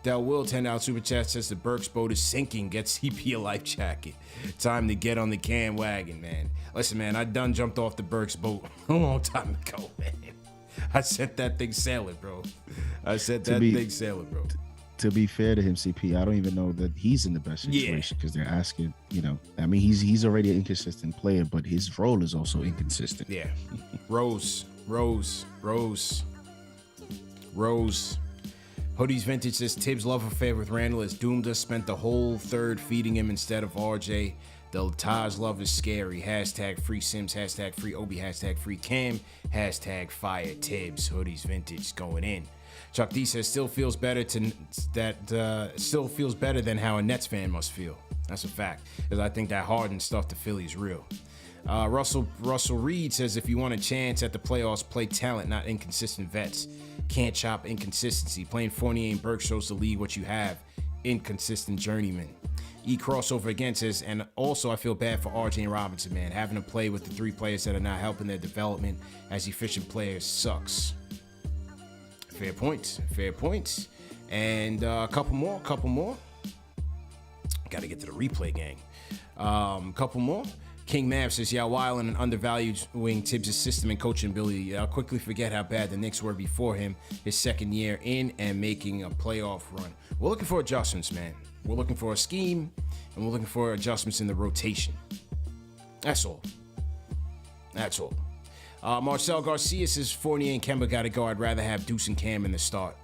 Del Will, $10 super chat says the Burks boat is sinking. Get CP a life jacket. Time to get on the can wagon, man. Listen, man, I done jumped off the Burks boat a long time ago, man. I set that thing sailing, bro.
To be fair to him, CP, I don't even know that he's in the best situation because they're asking, I mean, he's already an inconsistent player, but his role is also inconsistent.
Yeah. Rose. Hoodies Vintage says Tibbs' love affair with Randle has doomed us. Spent the whole third feeding him instead of RJ. The Taj love is scary. # free Sims. # free Obi. # free Cam. # fire Tibbs. Hoodies Vintage going in. Chuck D says still feels better than how a Nets fan must feel. That's a fact, because I think that Harden stuff to Philly is real. Russell Reed says if you want a chance at the playoffs, play talent, not inconsistent vets. Can't chop inconsistency. Playing Fournier and Burke shows the league what you have. Inconsistent journeyman. Crossover again says, and also I feel bad for RJ and Robinson, man. Having to play with the 3 players that are not helping their development as efficient players sucks. Fair points. And a couple more. Got to get to the replay gang. Couple more. King Mav says, yeah, while in an undervaluing Tibbs' system and coaching ability, I'll quickly forget how bad the Knicks were before him, his second year in and making a playoff run. We're looking for adjustments, man. We're looking for a scheme, and we're looking for adjustments in the rotation. That's all. Marcel Garcia says, Fournier and Kemba got to go. I'd rather have Deuce and Cam in the start.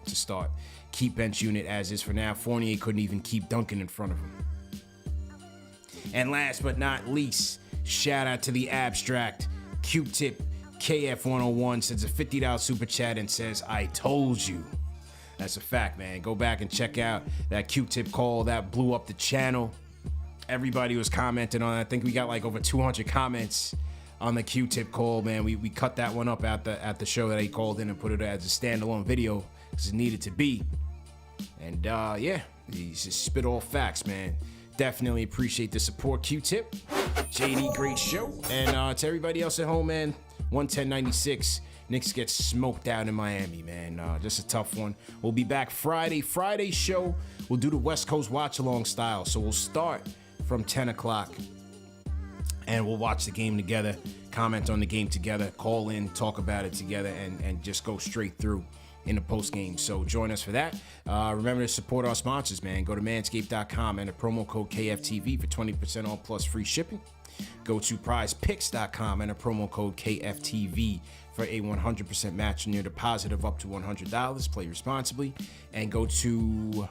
Keep bench unit as is for now. Fournier couldn't even keep Duncan in front of him. And last but not least, shout out to the Abstract. Q-Tip KF101 sends a $50 super chat and says, I told you. That's a fact, man. Go back and check out that Q-Tip call that blew up the channel. Everybody was commenting on it. I think we got like over 200 comments on the Q-Tip call, man. We cut that one up at the show that he called in and put it as a standalone video because it needed to be. And yeah, he just spit all facts, man. Definitely appreciate the support, Q-Tip. JD, great show. And to everybody else at home, man, 110.96. Knicks get smoked out in Miami, man. Just a tough one. We'll be back Friday. Friday's show, we'll do the West Coast watch-along style. So we'll start from 10 o'clock. And we'll watch the game together, comment on the game together, call in, talk about it together, and just go straight through in the post game. So join us for that. Remember to support our sponsors, man. Go to manscaped.com and the promo code KFTV for 20% off plus free shipping. Go to PrizePicks.com and the promo code KFTV for a 100% match on your deposit of up to $100. Play responsibly. And go to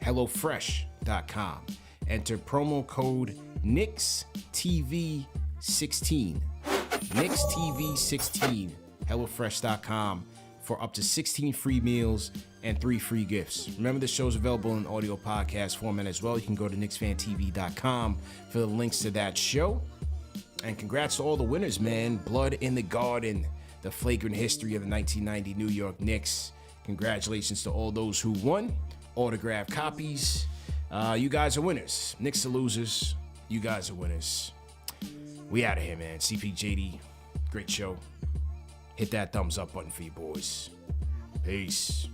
HelloFresh.com. Enter promo code KnicksTV16. KnicksTV16. HelloFresh.com for up to 16 free meals and 3 free gifts. Remember, the show's available in audio podcast format as well. You can go to KnicksFanTV.com for the links to that show. And congrats to all the winners, man. Blood in the Garden, the flagrant history of the 1990 New York Knicks. Congratulations to all those who won. Autographed copies. You guys are winners. Knicks are losers. You guys are winners. We out of here, man. CPJD, great show. Hit that thumbs up button for you boys. Peace.